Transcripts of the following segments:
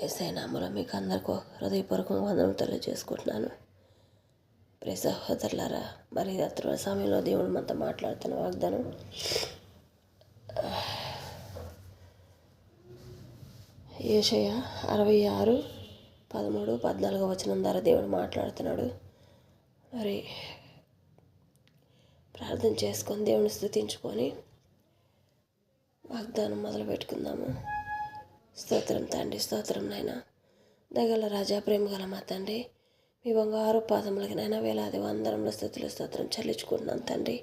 యేసయ్య నామములో మీకు అందరికీ హృదయపూర్వకంగా వందనములు తెలియజేసుకుంటున్నాను. ప్రియ సహోదరులారా, మరి రాత్రి సమయంలో దేవుడు మనతో మాట్లాడుతున్న వాగ్దానం యెషయా 66:13-14 వచనం ద్వారా దేవుడు మాట్లాడుతున్నాడు. మరి ప్రార్థన చేసుకొని దేవుని స్తుతించుకొని వాగ్దానం మొదలు పెట్టుకుందాము. స్తోత్రం తండ్రి, స్తోత్రం నాయన, దగల రాజా, ప్రేమ గల మా తండ్రి, మీ బంగారు పాదములకి నైనా వేలాది వందనముల స్థుతులు స్తోత్రం చెల్లించుకుంటున్నాను తండ్రి.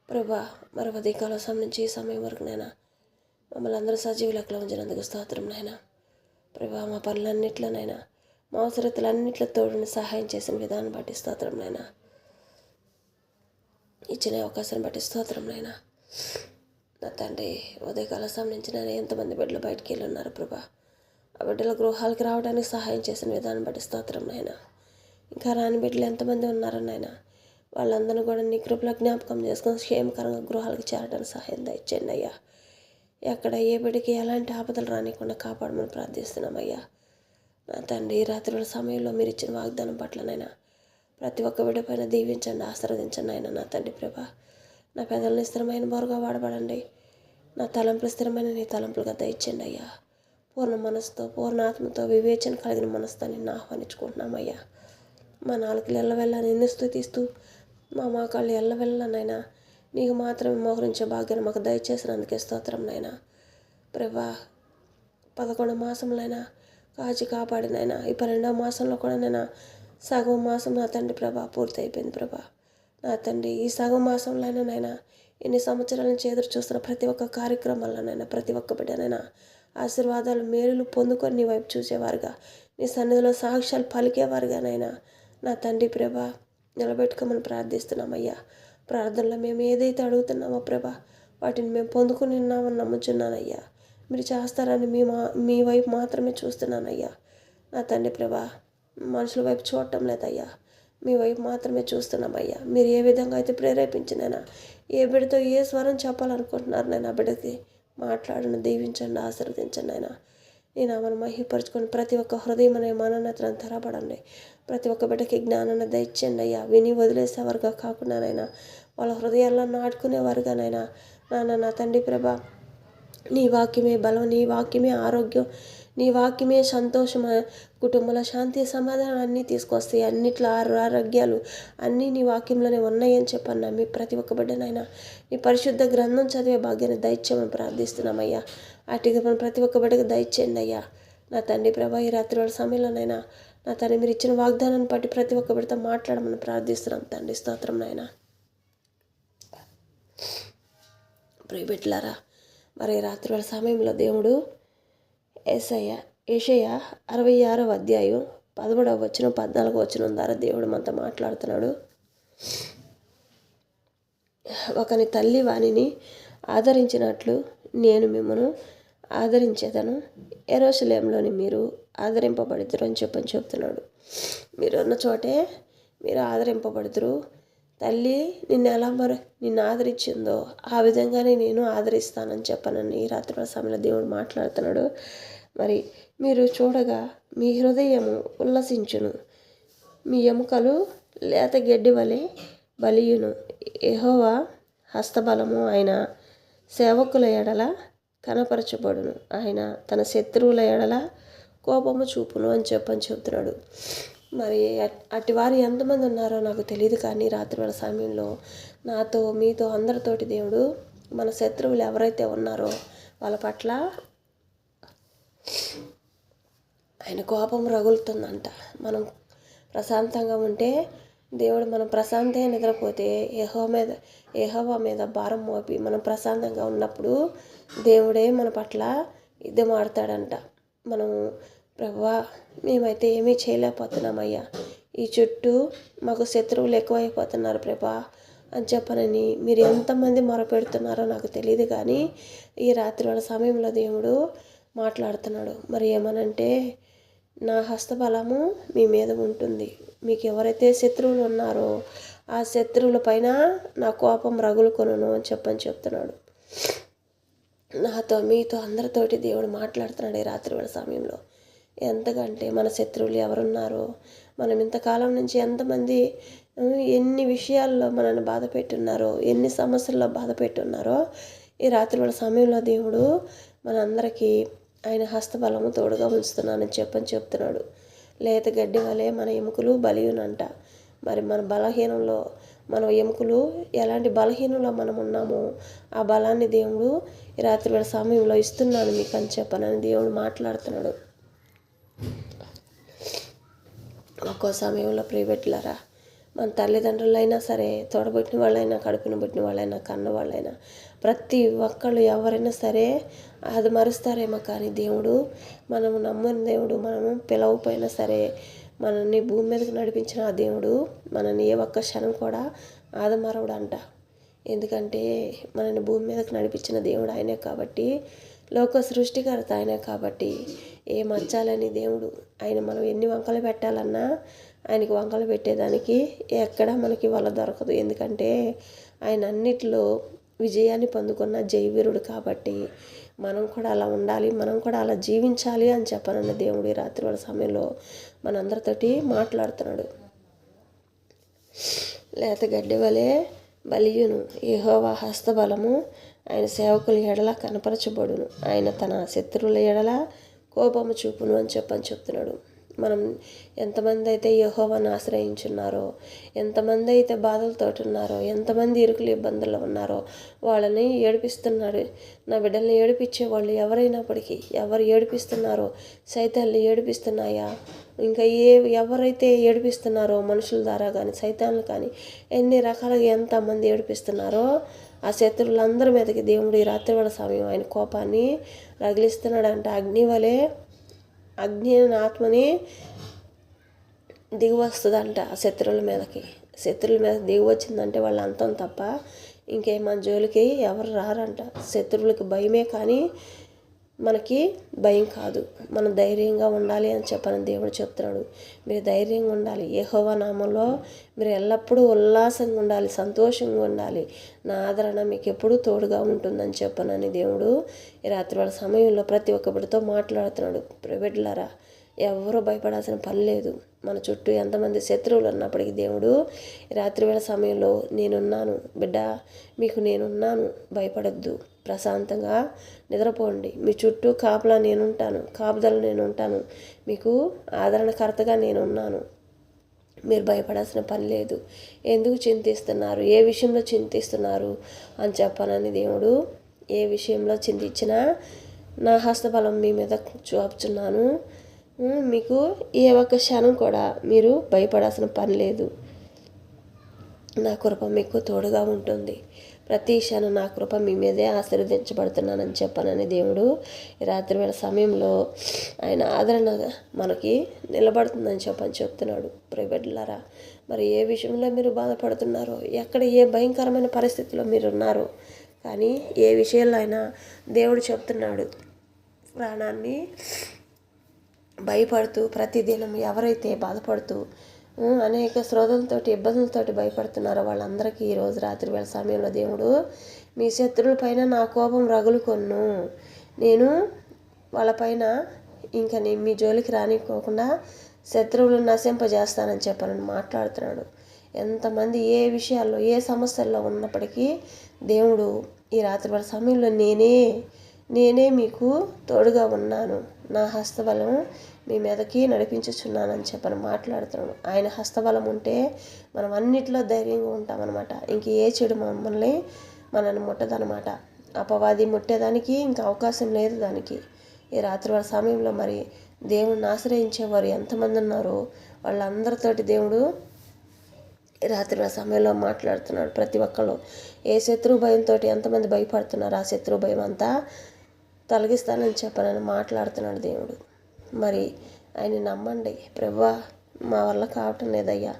ప్రభా, మరి ఉదయకాల సమయం నుంచి ఈ సమయం వరకు నైనా మమ్మల్ని అందరూ సజీవ లెక్కలో ఉంచినందుకు స్తోత్రం నాయన. ప్రభా, మా పనులన్నిట్లోనైనా మా అవసరతలన్నింటిలో తోడుని సహాయం చేసిన విధానం బట్టి స్తోత్రం నాయన. ఇచ్చిన అవకాశాన్ని బట్టి స్తోత్రం నాయన. నా తండ్రి, ఉదయకాల సమయం నుంచి నేను ఎంతమంది బిడ్డలు బయటికి వెళ్ళి ఉన్నారు ప్రభా, ఆ బిడ్డల గృహాలకి రావడానికి సహాయం చేసిన విధానం బట్టి స్తోత్రం నాయన. ఇంకా రాని బిడ్డలు ఎంతమంది ఉన్నారో నాయన, వాళ్ళందరినీ కూడా నీ కృపలో జ్ఞాపకం చేసుకొని క్షేమకరంగా గృహాలకు చేరడానికి సహాయం దయచేయండి అయ్యా. ఎక్కడ ఏ బిడ్డకి ఎలాంటి ఆపదలు రానికుండా కాపాడమని ప్రార్థిస్తున్నామయ్యా. నా తండ్రి, రాత్రుల సమయంలో మీరు ఇచ్చిన వాగ్దానం పట్లనైనా ప్రతి ఒక్క బిడ్డ పైన దీవించండి, ఆశీర్వదించండి ఆయన. నా తండ్రి ప్రభా, నా పెదల్ని స్థిరమైన బోరుగా వాడబడండి. నా తలంపులు స్థిరమైన నీ తలంపులుగా దయచేయండి అయ్యా. పూర్ణ మనసుతో, పూర్ణ ఆత్మతో, వివేచన కలిగిన మనసుతో నిన్ను ఆహ్వానించుకుంటున్నామయ్యా. మా నాలుకలు ఎల్లవెళ్ళ నిన్ను స్తుతిస్తూ, మా మోకాళ్ళు ఎల్లవెళ్ళనైనా నీకు మాత్రమే మోహరించే భాగ్యాన్ని మాకు దయచేసినందుకే స్తోత్రం నాయనా. ప్రభా, 11 మాసంలైనా కాచి కాపాడినైనా ఈ 12వ మాసంలో కూడా నైనా సగం మాసం నా తండ్రి ప్రభా పూర్తి అయిపోయింది ప్రభా. నా తండ్రి, ఈ సగం మాసంలోనైనా ఎన్ని సంవత్సరాల నుంచి ఎదురు చూస్తున్న ప్రతి ఒక్క కార్యక్రమాల్లోనైనా ప్రతి ఒక్క బిడ్డనైనా ఆశీర్వాదాలు, మేలులు పొందుకొని నీ వైపు చూసేవారుగా, నీ సన్నిధిలో సాక్ష్యాలు పలికేవారుగానైనా నా తండ్రి ప్రభా నిలబెట్టుకోమని ప్రార్థిస్తున్నామయ్యా. ప్రార్థనలో మేము ఏదైతే అడుగుతున్నామో ప్రభా, వాటిని మేము పొందుకుని ఉన్నామని నమ్ముచున్నానయ్యా. మీరు చేస్తారని మీ వైపు మాత్రమే చూస్తున్నానయ్యా. నా తండ్రి ప్రభా, మనుషుల వైపు చూడటం లేదయ్యా, మీ వైపు మాత్రమే చూస్తున్నామయ్యా. మీరు ఏ విధంగా అయితే ప్రేరేపించినైనా, ఏ బిడ్డతో ఏ స్వరం చెప్పాలనుకుంటున్నారు నైనా బిడ్డకి మాట్లాడిన దీవించండి, ఆశీర్వదించండి అయినా. ఈ నామను మహిపరుచుకొని ప్రతి ఒక్క హృదయం అనే మనోన్నతలను తెరపడండి. ప్రతి ఒక్క బిడ్డకి జ్ఞానాన్ని దయచేయండి అయ్యా. విని వదిలేసేవారుగా కాకుండానైనా వాళ్ళ హృదయాల్లో నాటుకునేవారుగానైనా నా తండ్రి ప్రభా, నీ వాక్యమే బలం, నీ వాక్యమే ఆరోగ్యం, నీ వాక్యమే సంతోషం, కుటుంబంలో శాంతి సమాధానం అన్నీ తీసుకొస్తాయి. అన్నిట్లో ఆరోగ్యాలు అన్నీ నీ వాక్యంలోనే ఉన్నాయని చెప్పాను. నమ్మి ప్రతి ఒక్క బిడ్డనైనా నీ పరిశుద్ధ గ్రంథం చదివే భాగ్యాన్ని దయచేయమని ప్రార్థిస్తున్నామయ్యా. అటుగా ప్రతి ఒక్క బిడ్డకు దయచేయండి అయ్యా. నా తండ్రి ప్రభా, ఈ రాత్రి వాళ్ళ సమయంలోనైనా నా తండ్రి మీరు ఇచ్చిన వాగ్దానాన్ని బట్టి ప్రతి ఒక్క బిడ్డతో మాట్లాడమని ప్రార్థిస్తున్నాం తండ్రి. స్తోత్రం నాయన. ప్రియబిడ్డలారా, మరి రాత్రి వాళ్ళ సమయంలో దేవుడు యెషయా 66వ అధ్యాయం 13వ వచనం 14వ వచనం ద్వారా దేవుడు మనతో మాట్లాడుతున్నాడు. ఒకని తల్లి వానిని ఆదరించినట్లు నేను మిమ్మను ఆదరించేదను, యెరూషలేములోని మీరు ఆదరింపబడుదురు అని చెప్తున్నాడు. మీరున్న చోటే మీరు ఆదరింపబడుదురు. తల్లి నిన్ను ఆదరించిందో ఆ విధంగానే నేను ఆదరిస్తానని చెప్పనని ఈ రాత్రి సమయంలో దేవుడు మాట్లాడుతున్నాడు. మరి మీరు చూడగా మీ హృదయము ఉల్లసించును, మీ ఎముకలు లేత గడ్డి వలె బలియును. యెహోవా హస్తబలము ఆయన సేవకుల ఎడల కనపరచబడును, ఆయన తన శత్రువుల ఎడల కోపము చూపును అని చెప్తున్నాడు. మరి అటు వారు ఎంతమంది ఉన్నారో నాకు తెలియదు, కానీ రాత్రి వేళ సమయంలో నాతో మీతో అందరితోటి దేవుడు మన శత్రువులు ఎవరైతే ఉన్నారో వాళ్ళ పట్ల ఆయన కోపం రగులుతుందంట. మనం ప్రశాంతంగా ఉంటే దేవుడు, మనం ప్రశాంతంగా నిద్రపోతే యెహోవా మీద భారం మోపి మనం ప్రశాంతంగా ఉన్నప్పుడు దేవుడే మన పట్ల యుద్ధం ఆడతాడంట. మనం ప్రభువా, మేమైతే ఏమీ చేయలేకపోతున్నామయ్యా, ఈ చుట్టూ మాకు శత్రువులు ఎక్కువైపోతున్నారు ప్రభా అని చెప్పనని మీరు ఎంతమంది మొరపెడుతున్నారో నాకు తెలియదు, కానీ ఈ రాత్రి వాళ్ళ సమయంలో దేవుడు మాట్లాడుతున్నాడు. మరి ఏమనంటే, నా హస్తబలము మీ మీద ఉంటుంది. మీకు ఎవరైతే శత్రువులు ఉన్నారో ఆ శత్రువుల పైన నా కోపం రగులుకొనును అని చెప్తున్నాడు. నాతో మీతో అందరితోటి దేవుడు మాట్లాడుతున్నాడు ఈ రాత్రి వేళ సమయంలో. ఎంతకంటే మన శత్రువులు ఎవరున్నారో, మనం ఇంతకాలం నుంచి ఎంతమంది ఎన్ని విషయాల్లో మనల్ని బాధ పెట్టున్నారో, ఎన్ని సమస్యల్లో బాధ పెట్టున్నారో, ఈ రాత్రి వేళ సమయంలో దేవుడు మనందరికీ ఆయన హస్తబలము తోడుగా ఉంచుతున్నానని చెప్తున్నాడు. లేత గడ్డి వలె మన ఎముకలు బలియునంట. మరి మన బలహీనంలో మన ఎముకలు ఎలాంటి బలహీనంలో మనం ఉన్నామో ఆ బలాన్ని దేవుడు ఈ రాత్రి వేళ సమయంలో ఇస్తున్నాను మీకు అని చెప్పనని దేవుడు మాట్లాడుతున్నాడు. ఒక్కో సమయంలో ప్రియబెట్టులారా, మన తల్లిదండ్రులైనా సరే, తోడబుట్టిన వాళ్ళైనా, కడుపున పుట్టిన వాళ్ళైనా, కన్న వాళ్ళైనా, ప్రతి ఒక్కళ్ళు ఎవరైనా సరే అది మరుస్తారేమో, కానీ దేవుడు, మనము నమ్మని దేవుడు, మనము పిలవపోయినా సరే మనల్ని భూమి మీదకి నడిపించిన ఆ దేవుడు మనల్ని ఏ ఒక్క క్షణం కూడా ఆదమరవడు అంట. ఎందుకంటే మనల్ని భూమి మీదకి నడిపించిన దేవుడు ఆయనే కాబట్టి, లోక సృష్టికర్త ఆయనే కాబట్టి, ఏ మచ్చాలని దేవుడు ఆయన మనం ఎన్ని వంకలు పెట్టాలన్నా ఆయనకి వంకలు పెట్టేదానికి ఎక్కడ మనకి వల్ల దొరకదు. ఎందుకంటే ఆయన అన్నిటిలో విజయాన్ని పొందుకున్న జయవీరుడు కాబట్టి మనం కూడా అలా ఉండాలి, మనం కూడా అలా జీవించాలి అని చెప్పనన్న దేవుడు ఈ రాత్రి వాళ్ళ సమయంలో మనందరితోటి మాట్లాడుతున్నాడు. లేత గడ్డి వలె బలియును, యెహోవా హస్తబలము ఆయన సేవకుల ఎడల కనపరచబడును, ఆయన తన శత్రువుల ఎడల కోపము చూపును అని చెప్తున్నాడు. మనం ఎంతమంది అయితే యెహోవాను ఆశ్రయించున్నారో, ఎంతమంది అయితే బాధలతో ఉన్నారో, ఎంతమంది ఇరుకులు ఇబ్బందుల్లో ఉన్నారో వాళ్ళని ఏడిపిస్తున్నాడు. నా బిడ్డల్ని ఏడిపించే వాళ్ళు ఎవరైనప్పటికీ, ఎవరు ఏడిపిస్తున్నారో, సైతాన్ని ఏడిపిస్తున్నాయా, ఇంకా ఎవరైతే ఏడిపిస్తున్నారో మనుషుల ద్వారా కానీ, సైతాన్లు కానీ, ఎన్ని రకాలుగా ఎంతమంది ఏడిపిస్తున్నారో ఆ శత్రువులందరి మీదకి దేవుడు ఈ రాత్రి వేళ సమయం ఆయన కోపాన్ని రగిలిస్తున్నాడంట. అగ్ని ఆత్మని దిగి వస్తుందంట ఆ శత్రువుల మీదకి. శత్రువుల మీద దిగి వచ్చిందంటే వాళ్ళు అంతం తప్ప ఇంకేం మన జోలికి ఎవరు రారంట. శత్రువులకి భయమే కానీ మనకి భయం కాదు. మనం ధైర్యంగా ఉండాలి అని చెప్పని దేవుడు చెప్తున్నాడు. మీరు ధైర్యంగా ఉండాలి, యెహోవా నామంలో మీరు ఎల్లప్పుడూ ఉల్లాసంగా ఉండాలి, సంతోషంగా ఉండాలి, నా ఆదరణ మీకు ఎప్పుడూ తోడుగా ఉంటుందని చెప్పనని దేవుడు ఈ రాత్రి వాళ్ళ సమయంలో ప్రతి ఒక్కరితో మాట్లాడుతున్నాడు. బిడ్డలారా, ఎవరూ భయపడాల్సిన పని లేదు. మన చుట్టూ ఎంతమంది శత్రువులు ఉన్నప్పటికీ దేవుడు రాత్రి వేళ సమయంలో నేనున్నాను బిడ్డ, మీకు నేనున్నాను, భయపడద్దు, ప్రశాంతంగా నిద్రపోండి, మీ చుట్టూ కాపలా నేనుంటాను, కాపుదల నేనుంటాను, మీకు ఆదరణకర్తగా నేనున్నాను, మీరు భయపడాల్సిన పని లేదు, ఎందుకు చింతిస్తున్నారు, ఏ విషయంలో చింతిస్తున్నారు అని చెప్పనని దేవుడు ఏ విషయంలో చింతించినా నా హస్తబలం మీ మీద చూపుచున్నాను, మీకు ఏ ఒక్క క్షణం కూడా మీరు భయపడాల్సిన పని లేదు, నా కృప మీకు తోడుగా ఉంటుంది, ప్రతి క్షణం నా కృప మీ మీదే ఆశీర్వదించబడుతున్నానని చెప్పనని దేవుడు ఈ రాత్రి వేళ సమయంలో ఆయన ఆదరణ మనకి నిలబడుతుందని చెప్తున్నాడు. ప్రియబిడ్డలారా, మరి ఏ విషయంలో మీరు బాధపడుతున్నారో, ఎక్కడ ఏ భయంకరమైన పరిస్థితిలో మీరు ఉన్నారో, కానీ ఏ విషయంలో అయినా దేవుడు చెప్తున్నాడు, ప్రాణాన్ని భయపడుతూ ప్రతిదినం ఎవరైతే బాధపడుతూ అనేక శ్రోధలతోటి ఇబ్బందులతోటి భయపడుతున్నారో వాళ్ళందరికీ ఈరోజు రాత్రి వేళ సమయంలో దేవుడు మీ శత్రువుల పైన నా కోపం రగులుకొను, నేను వాళ్ళపైన ఇంకా నేను మీ జోలికి రానికోకుండా శత్రువులను నశింపజేస్తానని చెప్పనని మాట్లాడుతున్నాడు. ఎంతమంది ఏ విషయాల్లో ఏ సమస్యల్లో ఉన్నప్పటికీ దేవుడు ఈ రాత్రి వేళ సమయంలో నేనే మీకు తోడుగా ఉన్నాను, నా హస్తబలం మీ మీదకి నడిపించుచున్నానని చెప్పని మాట్లాడుతున్నాడు. ఆయన హస్తబలం ఉంటే మనం అన్నిట్లో ధైర్యంగా ఉంటామన్నమాట. ఇంక ఏ చెడు మనల్ని ముట్టదనమాట. అపవాది ముట్టేదానికి ఇంకా అవకాశం లేదు దానికి. ఈ రాత్రి వాళ్ళ సమయంలో మరి దేవుడిని ఆశ్రయించేవారు ఎంతమంది ఉన్నారో వాళ్ళందరితోటి దేవుడు రాత్రి వాళ్ళ సమయంలో మాట్లాడుతున్నాడు. ప్రతి ఒక్కళ్ళు ఏ శత్రు భయంతో ఎంతమంది భయపడుతున్నారు ఆ శత్రు భయం అంతా తొలగిస్తానని చెప్పనని మాట్లాడుతున్నాడు దేవుడు. మరి ఆయన నమ్మండి. ప్రభువా, మా వల్ల కావటం లేదయ్యా,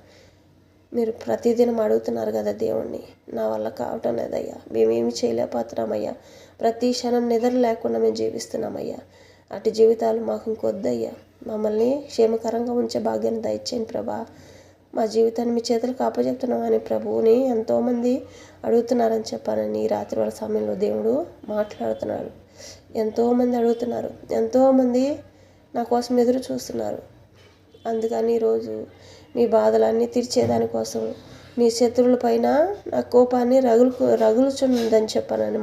మీరు ప్రతిదినం అడుగుతున్నారు కదా దేవుణ్ణి, నా వల్ల కావటం లేదయ్యా, మేమేమి చేయలేకపోతున్నామయ్యా, ప్రతి క్షణం నిద్ర లేకుండా మేము జీవిస్తున్నామయ్యా, అటు జీవితాలు మాకు ఇంకొద్దయ్యా, మమ్మల్ని క్షేమకరంగా ఉంచే భాగ్యాన్ని దయచేయండి ప్రభా, మా జీవితాన్ని మీ చేతులకు అప్పచెప్తున్నామని ప్రభువుని ఎంతోమంది అడుగుతున్నారని చెప్పానని రాత్రి వాళ్ళ సమయంలో దేవుడు మాట్లాడుతున్నాడు. ఎంతోమంది అడుగుతున్నారు, ఎంతోమంది నా కోసం ఎదురు చూస్తున్నారు. అందుకని ఈరోజు మీ బాధలన్నీ తీర్చేదానికోసం మీ శత్రువుల పైన నా కోపాన్ని రగులుచుందని చెప్పానని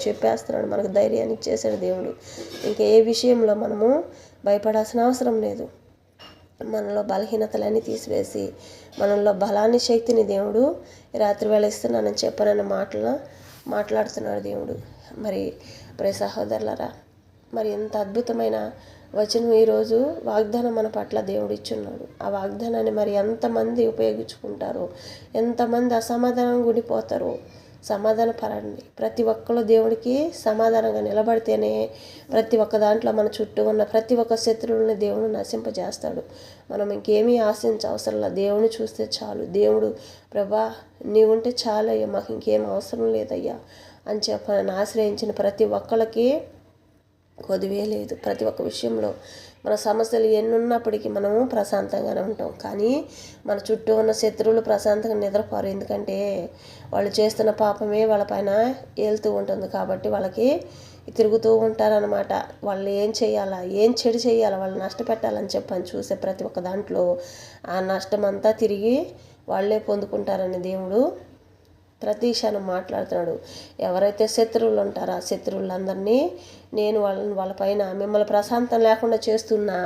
చెప్పేస్తున్నాడు. మనకు ధైర్యాన్ని ఇచ్చేసాడు దేవుడు. ఇంకా ఏ విషయంలో మనము భయపడాల్సిన అవసరం లేదు. మనలో బలహీనతలన్నీ తీసివేసి మనలో బలాన్ని, శక్తిని దేవుడు రాత్రి వేళ ఇస్తున్నానని చెప్పనని మాట్లాడుతున్నాడు దేవుడు. మరి ప్రియ సహోదరులారా, మరి ఎంత అద్భుతమైన వచనం ఈరోజు వాగ్దానం మన పట్ల దేవుడు ఇచ్చున్నాడు. ఆ వాగ్దానాన్ని మరి ఎంతమంది ఉపయోగించుకుంటారో, ఎంతమంది అసమాధానం గుడిపోతారో సమాధాన పరండి. ప్రతి ఒక్కరు దేవుడికి సమాధానంగా నిలబడితేనే ప్రతి ఒక్క దాంట్లో మన చుట్టూ ఉన్న ప్రతి ఒక్క శత్రువులని దేవుడు నశింపజేస్తాడు. మనం ఇంకేమీ ఆశించ అవసరం లేదు. దేవుని చూస్తే చాలు. దేవుడు ప్రభా నీవుంటే చాలయ్యా, మాకు ఇంకేం అవసరం లేదయ్యా అని చెప్పని ఆశ్రయించిన ప్రతి ఒక్కరికి కొదువే లేదు. ప్రతి ఒక్క విషయంలో మన సమస్యలు ఎన్నున్నప్పటికీ మనము ప్రశాంతంగానే ఉంటాం. కానీ మన చుట్టూ ఉన్న శత్రువులు ప్రశాంతంగా నిద్రపోరు. ఎందుకంటే వాళ్ళు చేస్తున్న పాపమే వాళ్ళ పైన ఏలుతూ ఉంటుంది. కాబట్టి వాళ్ళకి తిరుగుతూ ఉంటారనమాట. వాళ్ళు ఏం చేయాలా, ఏం చెడు చేయాలా, వాళ్ళు నష్టపెట్టాలని చెప్పని చూసే ప్రతి ఒక్క దాంట్లో ఆ నష్టం అంతా తిరిగి వాళ్ళే పొందుకుంటారని దేవుడు ప్రతి క్షణం మాట్లాడుతున్నాడు. ఎవరైతే శత్రువులు ఉంటారో ఆ శత్రువులందరినీ నేను వాళ్ళపైన మిమ్మల్ని ప్రశాంతం లేకుండా చేస్తున్నా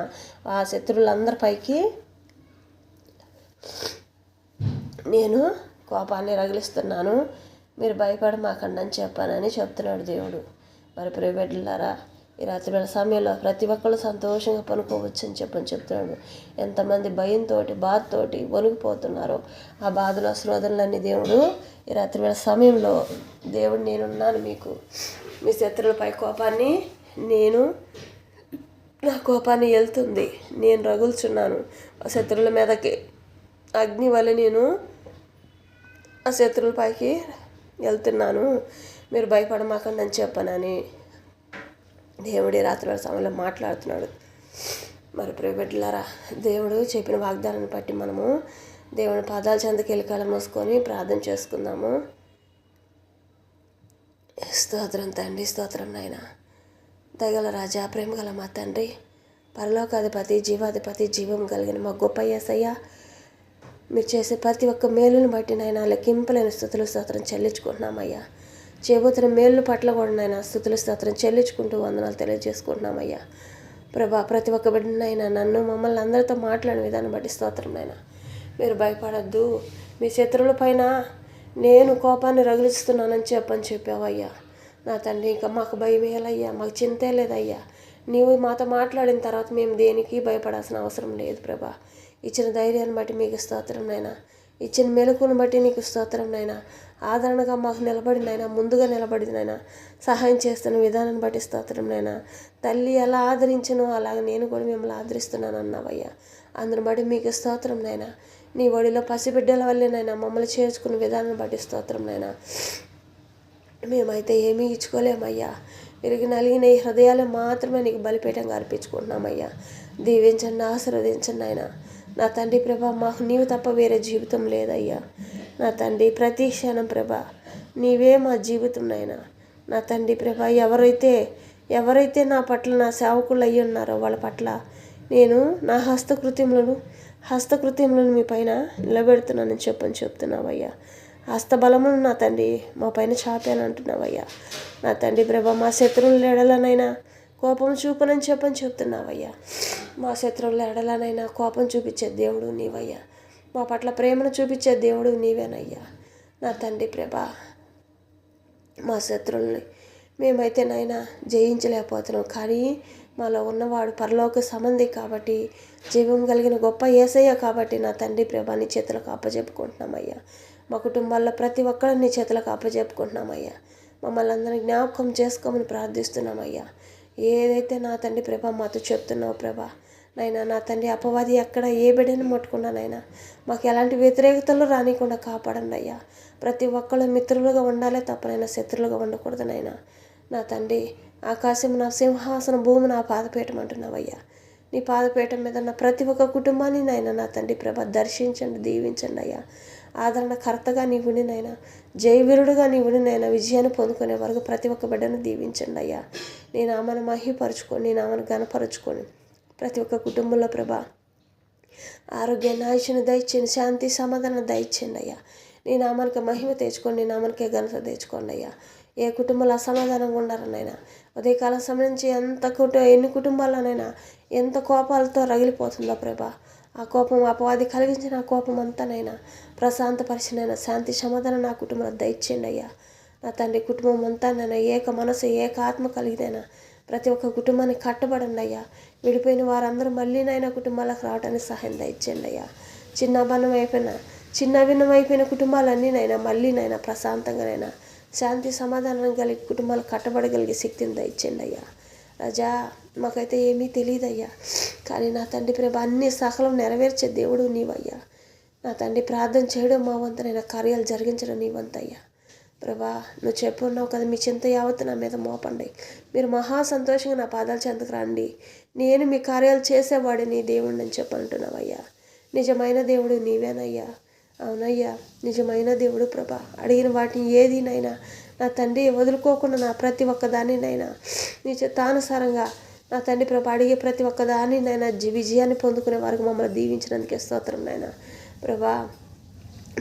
ఆ శత్రువులందరిపైకి నేను కోపాన్ని రగిలిస్తున్నాను, మీరు భయపడమాకండి అని చెప్పానని చెప్తున్నాడు దేవుడు. మరి ప్రియబిడ్డలారా, ఈ రాత్రి వేళ సమయంలో ప్రతి ఒక్కళ్ళు సంతోషంగా పనుకోవచ్చు అని చెప్తున్నాడు. ఎంతమంది భయంతో, బాధతోటి వణికిపోతున్నారో ఆ బాధలు, శోధనలన్నీ దేవుడు ఈ రాత్రి వేళ సమయంలో దేవుడు నేనున్నాను, మీకు మీ శత్రువులపై కోపాన్ని నా కోపాన్ని వెళ్తుంది, నేను రగులుచున్నాను ఆ శత్రువుల మీదకి అగ్ని వల్ల నేను ఆ శత్రువులపైకి వెళ్తున్నాను, మీరు భయపడమాకండి అని చెప్పనని దేవుడి రాత్రి వేళ సమయంలో మాట్లాడుతున్నాడు. మరి ప్రియబిడ్డలారా, దేవుడు చెప్పిన వాగ్దానాన్ని బట్టి మనము దేవుని పాదాల చెంతకి వెళ్ళి కళ్ళ మూసుకొని ప్రార్థన చేసుకుందాము. స్తోత్రం తండ్రి, స్తోత్రం నాయన. దయగల రాజా, ప్రేమ గల మా తండ్రి, పరలోకాధిపతి, జీవాధిపతి, జీవం కలిగిన మా గొప్ప యేసయ్య, మీరు చేసే ప్రతి ఒక్క మేలుని బట్టి నాయన లెక్కింపలేని స్తుతులు స్తోత్రం చెల్లించుకుంటున్నామయ్యా. చేయబోతున్న మేలు పట్ల కూడా నాయన స్తుతులు స్తోత్రం చెల్లించుకుంటూ వందనాలు తెలియజేసుకుంటున్నామయ్యా. ప్రభా, ప్రతి ఒక్క బిడ్డనైనా నన్ను మమ్మల్ని అందరితో మాట్లాడిన విధానం బట్టి స్తోత్రం నాయన. మీరు భయపడద్దు, మీ శత్రువుల పైన నేను కోపాన్ని రగిలిస్తున్నానని చెప్పావయ్యా. నా తండ్రి, ఇంకా మాకు భయం వేయాలయ్యా, మాకు చింతే లేదయ్యా. నీవు మాతో మాట్లాడిన తర్వాత మేము దేనికి భయపడాల్సిన అవసరం లేదు ప్రభా. ఇచ్చిన ధైర్యాన్ని బట్టి మీకు స్తోత్రం నాయన, ఇచ్చిన మెలకును బట్టి నీకు స్తోత్రం నాయన. ఆదరణగా మాకు నిలబడినైనా, ముందుగా నిలబడినైనా సహాయం చేస్తున్న విధానాన్ని బట్టి స్తోత్రం నాయన. తల్లి ఎలా ఆదరించనో అలాగ నేను కూడా మిమ్మల్ని ఆదరిస్తున్నాను అన్నావయ్యా. అందుని బట్టి మీకు స్తోత్రం నాయన. నీ ఒడిలో పసిబిడ్డల వల్లేనైనా మమ్మల్ని చేర్చుకున్న విధానాన్ని బట్టి స్తోత్రం నాయన. మేమైతే ఏమీ ఇచ్చుకోలేమయ్యా. విరిగి నలిగిన ఈ హృదయాలు మాత్రమే నీకు బలిపీఠంగా అర్పించుకుంటున్నామయ్యా. దీవించండి, ఆశీర్వదించండి ఆయన. నా తండ్రి ప్రభా, మాకు నీవు తప్ప వేరే జీవితం లేదయ్యా. నా తండ్రి, ప్రతి క్షణం ప్రభా నీవే మా జీవితం నాయనా. నా తండ్రి ప్రభా, ఎవరైతే నా పట్ల నా సేవకులు అయ్యి ఉన్నారో వాళ్ళ పట్ల నేను నా హస్తకృత్యములను మీ పైన నిలబెడుతున్నానని చెప్తున్నావయ్యా. హస్తబలమును నా తండ్రి మా పైన చాపాను అంటున్నావయ్యా. నా తండ్రి ప్రభా, మా శత్రువుల ఎడలనైనా కోపం చూపనని చెప్తున్నావయ్యా. మా శత్రువుల ఎడలనైనా కోపం చూపించే దేవుడు నీవయ్యా. మా పట్ల ప్రేమను చూపించే దేవుడు నీవేనయ్యా. నా తండ్రి ప్రభా, మా శత్రువుల్ని మేమైతే నాయనా జయించలేకపోతున్నాం, కానీ మాలో ఉన్నవాడు పరలోక సంబంధి కాబట్టి, జీవం కలిగిన గొప్ప యేసయ్య కాబట్టి నా తండ్రి ప్రభా నీ చేతులకు అప్పచెప్పుకుంటున్నామయ్యా. మా కుటుంబాల్లో ప్రతి ఒక్కరిని నీ చేతులకు అప్పచెప్పుకుంటున్నామయ్యా. మమ్మల్ని అందరినీ జ్ఞాపకం చేసుకోమని ప్రార్థిస్తున్నామయ్యా. ఏదైతే నా తండ్రి ప్రభా మాతో చెప్తున్నావు ప్రభా నైనా, నా తండ్రి అపవాది ఎక్కడ ఏ బిడ్డని ముట్టుకున్నానైనా మాకు ఎలాంటి వ్యతిరేకతలు రానికుండా కాపాడండి అయ్యా. ప్రతి ఒక్కళ్ళు మిత్రులుగా ఉండాలే తప్పనైనా శత్రులుగా ఉండకూడదనైనా. నా తండ్రి, ఆకాశం నా సింహాసనం, భూమి నా పాదపీఠం అంటున్నావయ్యా. నీ పాదపీఠం మీద ఉన్న ప్రతి ఒక్క కుటుంబాన్ని నాయన నా తండ్రి ప్రభా దర్శించండి, దీవించండి అయ్యా. ఆదరణకర్తగా నీవుని నాయన, జయవీరుడుగా నీవుని నాయన, విజయాన్ని పొందుకునే వరకు ప్రతి ఒక్క బిడ్డను దీవించండి అయ్యా. నీ నామాన్ని మహిపరుచుకొని, నీ నామాన్ని ఘనపరుచుకొని ప్రతి ఒక్క కుటుంబంలో ప్రభా ఆరోగ్యాన్ని ఆయుష్ను దయచేయండి, శాంతి సమాధానం దయచేయండి అయ్యా. నీ నామానికి మహిమ తెచ్చుకోండి, నీ నామానికే ఘనత తెచ్చుకోండి అయ్యా. ఏ కుటుంబంలో అసమాధానంగా ఉన్నారనైనా ఉదయకాలం సంబంధించి ఎన్ని కుటుంబాల్లోనైనా ఎంత కోపాలతో రగిలిపోతుందో ప్రభా, ఆ కోపం అపవాది కలిగించిన ఆ కోపం అంతానైనా ప్రశాంతపరిచినైనా శాంతి సమాధానం నా కుటుంబంలో దయచేయండి అయ్యా. నా తండ్రి కుటుంబం అంతానైనా ఏక మనసు ఏక ఆత్మ కలిగినైనా ప్రతి ఒక్క కుటుంబాన్ని కట్టబడండి అయ్యా. విడిపోయిన వారందరూ మళ్ళీనైనా కుటుంబాలకు రావడానికి సహాయం దయచేయండి అయ్యా. చిన్న భిన్నం అయిపోయిన కుటుంబాలన్నీనైనా మళ్ళీనైనా ప్రశాంతంగానైనా శాంతి సమాధానం కలిగి కుటుంబాలు కట్టబడగలిగే శక్తిని దయచేయండి అయ్యా. రాజా మాకైతే ఏమీ తెలియదయ్యా, కానీ నా తండ్రి ప్రభ అన్ని సకలం నెరవేర్చే దేవుడు నీవయ్యా. నా తండ్రి ప్రార్థన చేయడం మా వంతనైనా కార్యాలు జరిగించడం నీ వంతయ్యా. ప్రభా నువ్వు చెప్పున్నావు కదా, మీ చింత యావత్తు నా మీద మోపండి, మీరు మహా సంతోషంగా నా పాదాల చెంతకు రండి, నేను మీ కార్యాలు చేసేవాడిని దేవుడిని అని చెప్పంటున్నావయ్యా. నిజమైన దేవుడు నీవేనయ్యా. అవునయ్యా, నిజమైన దేవుడు ప్రభా. అడిగిన వాటిని ఏదినైనా నా తండ్రి వదులుకోకుండా నా ప్రతి ఒక్కదానినైనా నీ చిత్తానుసారంగా నా తండ్రి ప్రభా అడిగే ప్రతి ఒక్కదానినైనా విజయాన్ని పొందుకునే వారికి మమ్మల్ని దీవించడానికి స్తోత్రం నాయన. ప్రభా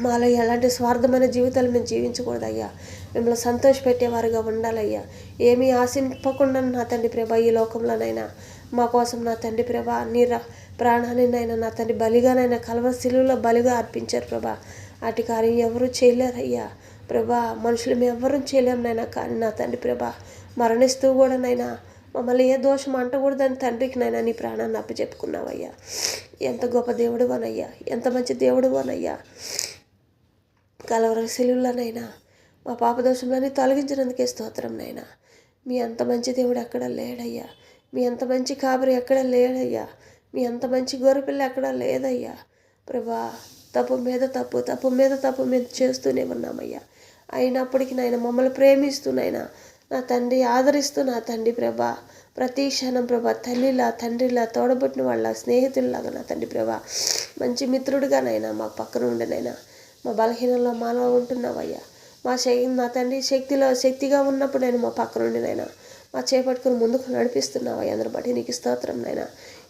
మాలో ఎలాంటి స్వార్థమైన జీవితాలు మేము జీవించకూడదయ్యా, మిమ్మల్ని సంతోషపెట్టేవారుగా ఉండాలయ్యా. ఏమీ ఆశింపకుండా నా తండ్రి ప్రభా ఈ లోకంలోనైనా మా కోసం నా తండ్రి ప్రభా నీ ప్రాణానినైనా నా తండ్రి బలిగానైనా కల్వరి శిలువలో బలిగా అర్పించారు ప్రభా. అటు కార్యం ఎవరూ చేయలేరయ్యా ప్రభా, మనుషులు మేము ఎవరూ చేయలేమునైనా, కానీ నా తండ్రి ప్రభా మరణిస్తూ కూడానైనా మమ్మల్ని ఏ దోషం అంటకూడదని తండ్రికి నైనా నీ ప్రాణాన్ని అప్పచెప్పుకున్నావయ్యా. ఎంత గొప్ప దేవుడు అనయ్యా, ఎంత మంచి దేవుడు అనయ్యా. కలవరి శిలువలోనైనా మా పాపదోషంలోని తొలగించినందుకే స్తోత్రం నైనా. మీ అంత మంచి దేవుడు ఎక్కడ లేడయ్యా, మీ అంత మంచి కాపరి ఎక్కడ లేడయ్యా, మీ అంత మంచి గొర్రెపిల్ల ఎక్కడ లేదయ్యా ప్రభా. తప్పు మీద తప్పు చేస్తూనే ఉన్నామయ్యా. అయినప్పటికీ నాయన మమ్మల్ని ప్రేమిస్తూనైనా నా తండ్రి ఆదరిస్తూ నా తండ్రి ప్రభా ప్రతి క్షణం ప్రభా తల్లిలా తండ్రిలా తోడబుట్టిన వాళ్ళ స్నేహితుల్లాగా నా తండ్రి ప్రభా మంచి మిత్రుడిగానైనా మా పక్కన ఉండనైనా మా బలహీనంలో మాలో ఉంటున్నావయ్యా. నా తండ్రి శక్తిగా ఉన్నప్పుడు నేను మా పక్కన ఉండినైనా మా చేపట్టుకుని ముందుకు నడిపిస్తున్నావయ్యా. అందరి బట్టి నీకు స్తోత్రం నైనా.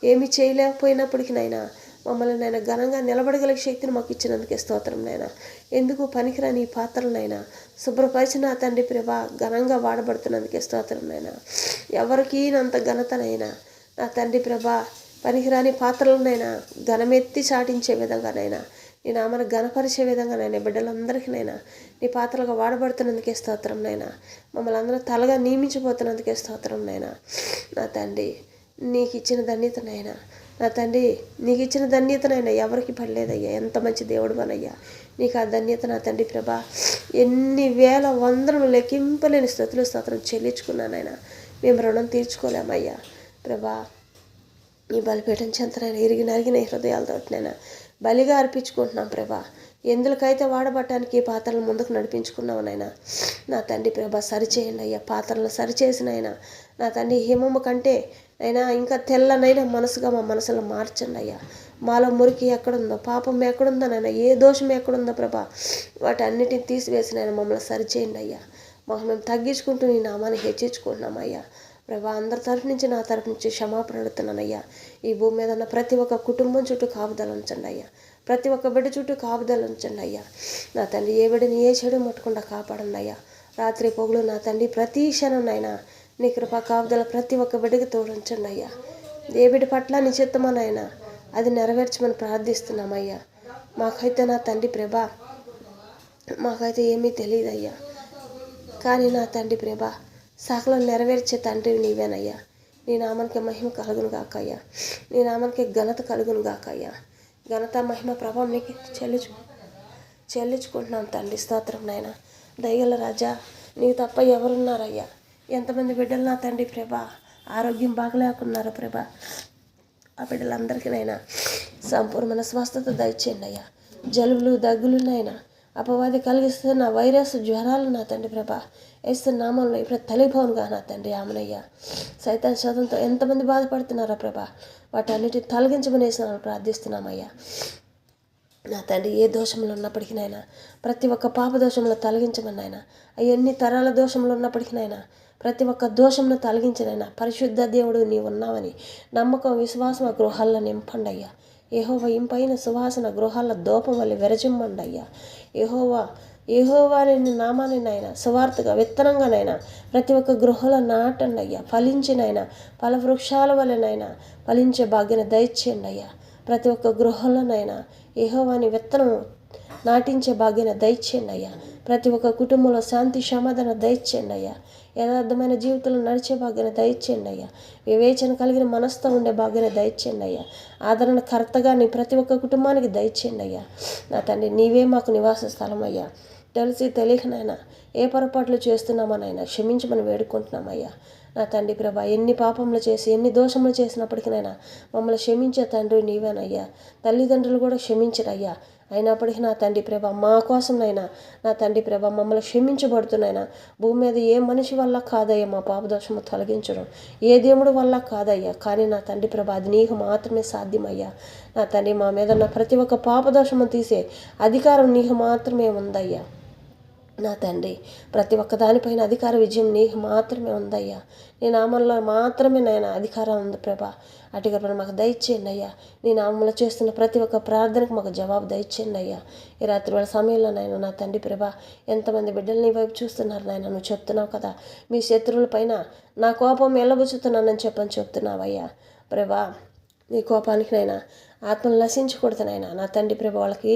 ఏమి చేయలేకపోయినప్పటికీ నైనా మమ్మల్ని నైనా ఘనంగా నిలబడగలిగే శక్తిని మాకు ఇచ్చినందుకే స్తోత్రం నైనా. ఎందుకు పనికిరాని ఈ పాత్రలనైనా శుభ్రపరిచిన నా తండ్రి ప్రభా ఘనంగా వాడబడుతున్నందుకే స్తోత్రం నైనా. ఎవరికి అంత ఘనతనైనా నా తండ్రి ప్రభా పనికిరాని పాత్రలనైనా ఘనమెత్తి చాటించే విధంగానైనా నీ నామను ఘనపరిచే విధంగానైనా బిడ్డలందరికీనైనా నీ పాత్రలుగా వాడబడుతున్నందుకే స్తోత్రం నైనా. మమ్మల్ని అందరూ తలగా నియమించిపోతున్నందుకే స్తోత్రం నైనా. నా తండ్రి నీకు ఇచ్చిన ధన్యతనైనా నా తండ్రి నీకు ఇచ్చిన ధన్యతనైనా ఎవరికి పడలేదయ్యా. ఎంత మంచి దేవుడు అనయ్యా. నీకు ఆ ధన్యత నా తండ్రి ప్రభా ఎన్ని వేల వందలు లెక్కింపలేని స్తోత్రం చెల్లించుకున్నానైనా మేము రుణం తీర్చుకోలేమయ్యా ప్రభా. నీ బలిపీఠం చెంతనైనా నరిగిన హృదయాలతోటినైనా బలిగా అర్పించుకుంటున్నాం ప్రభా. ఎందుకైతే వాడబట్టడానికి ఈ పాత్రలను ముందుకు నడిపించుకున్నావునైనా నా తండ్రి ప్రభా సరిచేయండి అయ్యా. పాత్రలను సరిచేసినైనా నా తండ్రి హిమము కంటే అయినా ఇంకా తెల్లనైనా మనసుగా మా మనసులో మార్చండి అయ్యా. మాలో మురికి ఎక్కడుందో పాపం ఎక్కడుందనైనా ఏ దోషం ఎక్కడుందో ప్రభా వాటన్నిటిని తీసివేసినైనా మమ్మల్ని సరిచేయండి అయ్యా. మేము తగ్గించుకుంటూ నీ నామాన్ని హెచ్చించుకుంటున్నాం అయ్యా ప్రభా. అందరి తరఫు నుంచి నా తరఫు నుంచి క్షమాపణ అడుగుతున్నానయ్యా. ఈ భూమి మీద ఉన్న ప్రతి ఒక్క కుటుంబం చుట్టూ కాపుదల ఉంచండి అయ్యా. ప్రతి ఒక్క బిడ్డ చుట్టూ కాపుదల ఉంచండి అయ్యా. నా తండ్రి ఏ బిడ్డని ఏ చెడు ముట్టకుండా కాపాడండి అయ్యా. రాత్రి పొగులు నా తండ్రి ప్రతి క్షణంనైనా నీ కృపా కాపుదల ప్రతి ఒక్క బిడ్డకి తోడుంచండి అయ్యా. ఏ బిడ్డ పట్ల నీ చిత్తమనైనా అది నెరవేర్చమని ప్రార్థిస్తున్నామయ్యా. మాకైతే నా తండ్రి ప్రభా మాకైతే ఏమీ తెలియదయ్యా, కానీ నా తండ్రి ప్రభా సకలం నెరవేర్చే తండ్రి నీవేనయ్యా. నీ నామానికి మహిమ కలుగును గాకయ్యా. నీ నామానికి ఘనత కలుగును గాకయ్యా. ఘనత మహిమ ప్రభావం నీకు చెల్లించుకుంటున్నాను తండ్రి. స్తోత్రం నాయన. దయగల రాజా నీకు తప్ప ఎవరున్నారయ్యా. ఎంతమంది బిడ్డలు నా తండ్రి ప్రభా ఆరోగ్యం బాగలేకున్నారు ప్రభా. ఆ బిడ్డలందరికీనైనా సంపూర్ణమైన స్వస్థత దయచేయండి అయ్యా. జలుబులు దగ్గులునైనా అపవాది కలిగిస్తున్న వైరస్ జ్వరాలు నా తండ్రి ప్రభా వేస్తున్న నామంలో ఇప్పుడు తొలగిపోనుగా నా తండ్రి ఆమెనయ్యా. సైతాన్ శోధంతో ఎంతమంది బాధపడుతున్నారా ప్రభా వాటన్నిటిని తొలగించమని వేసిన ప్రార్థిస్తున్నామయ్యా. నా తండ్రి ఏ దోషంలో ఉన్నప్పటికీనైనా ప్రతి ఒక్క పాప దోషంలో తొలగించమని నాయన. అవన్నీ తరాల దోషంలో ఉన్నప్పటికీనైనా ప్రతి ఒక్క దోషంను తొలగించినైనా పరిశుద్ధ దేవుడు నీవు ఉన్నావని నమ్మకం విశ్వాసం ఆ గృహాల్లో నింపండి అయ్యా. యెహోవా ఇంపైన సువాసన గృహాల దూపం వల్ల విరజిమ్మండి అయ్యా. యెహోవా నీ నామాన్ని నాయన సువార్తగా విత్తనంగానైనా ప్రతి ఒక్క గృహంలో నాటండి అయ్యా. ఫలించినైనా ఫలవృక్షాల వలనైనా ఫలించే భాగ్యన దయచేయండి అయ్యా. ప్రతి ఒక్క గృహంలోనైనా యెహోవాని విత్తనం నాటించే భాగ్యన దయచేయండి అయ్యా. ప్రతి ఒక్క కుటుంబంలో శాంతి సమాధాన దయచేయండి అయ్యా. యథార్థమైన జీవితంలో నడిచే భాగ్యన దయచేయండి అయ్యా. వివేచన కలిగిన మనసుతో ఉండే భాగ్యన దయచేయండి అయ్యా. ఆదరణకర్తగా నీ ప్రతి ఒక్క కుటుంబానికి దయచేయండి అయ్యా. నా తండ్రి నీవే మాకు నివాస స్థలం అయ్యా. తెలిసి తెలియకనైనా ఏ పొరపాట్లు చేస్తున్నామనైనా క్షమించమని వేడుకుంటున్నామయ్యా. నా తండ్రి ప్రభా ఎన్ని పాపములు చేసి ఎన్ని దోషములు చేసినప్పటికీనైనా మమ్మల్ని క్షమించే తండ్రి నీవేనయ్యా. తల్లిదండ్రులు కూడా క్షమించరయ్యా. అయినప్పటికీ నా తండ్రి ప్రభ మా కోసంనైనా నా తండ్రి ప్రభ మమ్మల్ని క్షమించబడుతున్నాయినా. భూమి మీద ఏ మనిషి వల్ల కాదయ్యా మా పాపదోషము తొలగించడం, ఏ దేవుడు వల్ల కాదయ్యా. కానీ నా తండ్రి ప్రభ అది నీకు మాత్రమే సాధ్యమయ్యా. నా తండ్రి మా మీద ఉన్న ప్రతి ఒక్క పాపదోషము తీసే అధికారం నీకు మాత్రమే ఉందయ్యా. నా తండ్రి ప్రతి ఒక్క దానిపైన అధికార విజయం నీకు మాత్రమే ఉందయ్యా. నీ నామంలో మాత్రమే నాయన అధికారం ఉంది ప్రభా. అటుగా మాకు దయచేయండి అయ్యా. నీ నామంలో చేస్తున్న ప్రతి ఒక్క ప్రార్థనకు మాకు జవాబు దయచేయండి అయ్యా. ఈ రాత్రి వేళ సమయంలో నాయన నా తండ్రి ప్రభా ఎంతమంది బిడ్డలు నీ వైపు చూస్తున్నారు నాయన. నువ్వు చెప్తున్నావు కదా మీ శత్రువుల పైన నా కోపం ఎల్లబుచ్చుతున్నానని చెప్తున్నావయ్యా. ప్రభా నీ కోపానికి నైనా ఆత్మను నశించకూడదునైనా నా తండ్రి ప్రభ వాళ్ళకి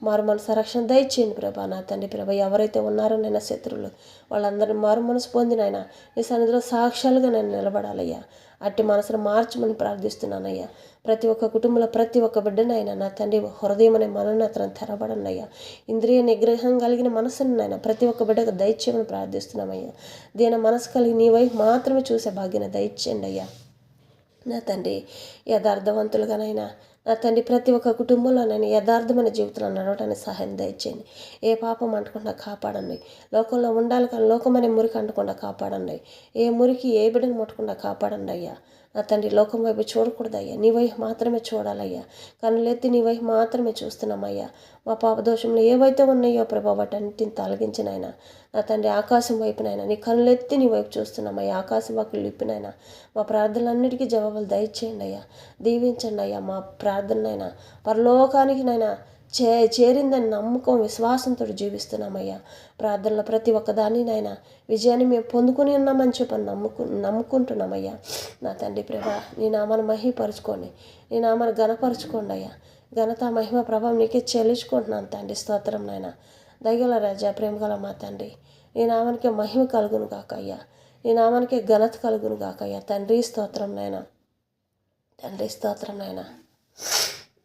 మారు మనసు రక్షణ దయచేయండి ప్రభా. నా తండ్రి ప్రభ ఎవరైతే ఉన్నారో నైనా శత్రువులు వాళ్ళందరినీ మారు మనసు పొందినైనా నీ సన్నిధిలో సాక్ష్యాలుగా నేను నిలబడాలయ్యా. అట్టి మనసును మార్చమని ప్రార్థిస్తున్నానయ్యా. ప్రతి ఒక్క కుటుంబంలో ప్రతి ఒక్క బిడ్డనైనా నా తండ్రి హృదయం అనే మనోనేత్రం తెరబడండి అయ్యా. ఇంద్రియ నిగ్రహం కలిగిన మనసునైనా ప్రతి ఒక్క బిడ్డకు దయచేయమని ప్రార్థిస్తున్నామయ్యా. దీని మనసు కలిగి నీ వైపు మాత్రమే చూసే భాగ్యాన్ని దయచేయండి అయ్యా. నా తండ్రి యథార్థవంతులుగానైనా నా తండ్రి ప్రతి ఒక్క కుటుంబంలోనైనా యథార్థమైన జీవితంలో నడవడానికి సహాయం దయచేయండి. ఏ పాపం అంటకుండా కాపాడండి. లోకంలో ఉండాలి కానీ లోకమనే మురికి అంటకుండా కాపాడండి. ఏ మురికి ఏ బిడ్డను ముట్టకుండా కాపాడండి అయ్యా. నా తండ్రి లోకం వైపు చూడకూడదయ్యా. నీ వైపు మాత్రమే చూడాలయ్యా. కన్నులెత్తి నీ వైపు మాత్రమే చూస్తున్నామయ్యా. మా పాపదోషంలో ఏవైతే ఉన్నాయో ప్రభా వాటన్నిటిని తొలగించినైనా నా తండ్రి ఆకాశం వైపునైనా నీ కన్నులెత్తి నీ వైపు చూస్తున్నామయ్యా. ఆకాశం వాకులు లిప్పినైనా మా ప్రార్థనలన్నిటికీ జవాబులు దయచేయండి అయ్యా. దీవించండి అయ్యా. మా ప్రార్థనైనా పరలోకానికినైనా చేరిందని నమ్మకం విశ్వాసంతో జీవిస్తున్నామయ్యా. ప్రార్థనలో ప్రతి ఒక్కదానినైనా విజయాన్ని మేము పొందుకుని ఉన్నామని చెప్పని నమ్ముకుంటున్నామయ్యా. నా తండ్రి ప్రభా నీ నామాన్ని మహిమపరచుకోండి. నీ నామాన్ని ఘనపరచుకోండి అయ్యా. ఘనత మహిమ ప్రభావం నీకే చెల్లించుకుంటున్నాను తండ్రి. స్తోత్రం నాయన. దయగల రాజా ప్రేమగల మా తండ్రి నీ నామానికే మహిమ కలుగును గాక అయ్యా. నీ నామానికే ఘనత కలుగును గాక అయ్యా. తండ్రి స్తోత్రం నాయన. తండ్రి స్తోత్రం నాయన.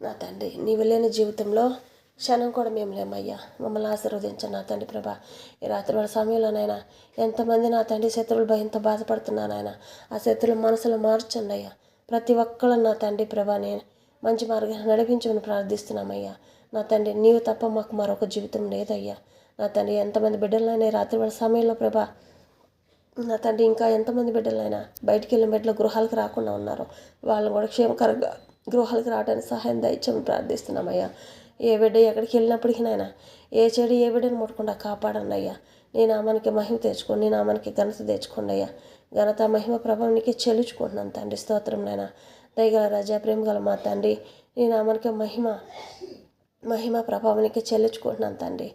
నా తండ్రి నీవు లేని జీవితంలో క్షణం కూడా మేము లేమయ్యా. మమ్మల్ని ఆశీర్వదించండి నా తండ్రి ప్రభా. ఈ రాత్రి వాళ్ళ సమయంలోనైనా ఎంతమంది నా తండ్రి శత్రువులు భయంతో బాధపడుతున్నానైనా ఆ శత్రువుల మనసులో మార్చండి అయ్యా. ప్రతి ఒక్కళ్ళని నా తండ్రి ప్రభా నేను మంచి మార్గాన్ని నడిపించమని ప్రార్థిస్తున్నామయ్యా. నా తండ్రి నీవు తప్ప మాకు మరొక జీవితం లేదయ్యా. నా తండ్రి ఎంతమంది బిడ్డలైనా రాత్రి వాళ్ళ సమయంలో ప్రభా నా తండ్రి ఇంకా ఎంతమంది బిడ్డలైనా బయటికి వెళ్ళిన బిడ్డలు గృహాలకు రాకుండా ఉన్నారో వాళ్ళని కూడా క్షేమకరంగా గృహాలకు రావడానికి సహాయం దయచేయమని ప్రార్థిస్తున్నామయ్యా. ఏ బిడ్డ ఎక్కడికి వెళ్ళినప్పటికీనైనా ఏ చెడు ఏ బిడ్డను ముట్టకుండా కాపాడండి అయ్యా. నీ నామానికి మహిమ తెచ్చుకోండి. నీ నామానికి ఘనత తెచ్చుకోండి అయ్యా. ఘనత మహిమ ప్రభావానికి చెల్లించుకుంటున్నాను తండ్రి. స్తోత్రం నాయన. దయగల రాజా ప్రేమగల మా తండ్రి నీ నామానికి మహిమ ప్రభావానికి చెల్లించుకుంటున్నాను తండ్రి.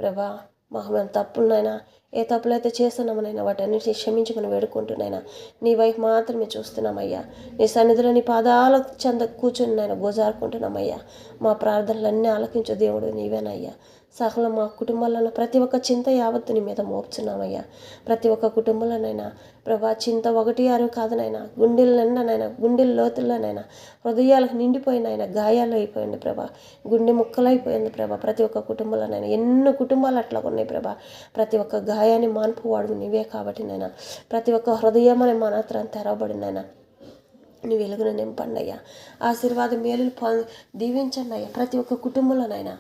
ప్రభా మహిమ తప్పులనైనా ఏ తప్పులైతే చేస్తున్నామనైనా వాటన్నిటిని క్షమించమని వేడుకుంటున్నాయినా. నీ వైపు మాత్రమే చూస్తున్నామయ్యా. నీ సన్నిధిలో నీ పాదాల చెంద కూర్చొని నాయన గోజారుకుంటున్నామయ్యా. మా ప్రార్థనలన్నీ ఆలకించు దేవుడు నీవేనయ్యా. సకల మా కుటుంబాలలో ప్రతి ఒక్క చింత యావత్తు నీ మీద మోపుచున్నామయ్యా. ప్రతి ఒక్క కుటుంబంలోనైనా ప్రభా చింత 1-6 కాదనైనా గుండెల నిండానైనా గుండెల లోతుల్లోనైనా హృదయాలకు నిండిపోయినైనా గాయాలు అయిపోయింది ప్రభా. గుండె ముక్కలైపోయింది ప్రభా. ప్రతి ఒక్క కుటుంబంలోనైనా ఎన్నో కుటుంబాలు అట్లా ఉన్నాయి ప్రభా. ప్రతి ఒక్క గాయాన్ని మాన్పువాడు నీవే కాబట్టి నైనా ప్రతి ఒక్క హృదయం అనే మాత్రం తెరవబడినైనా నీ వెలుగును నింపండి అయ్యా. ఆశీర్వాద మేలులు దీవించండి అయ్యా. ప్రతి ఒక్క కుటుంబంలోనైనా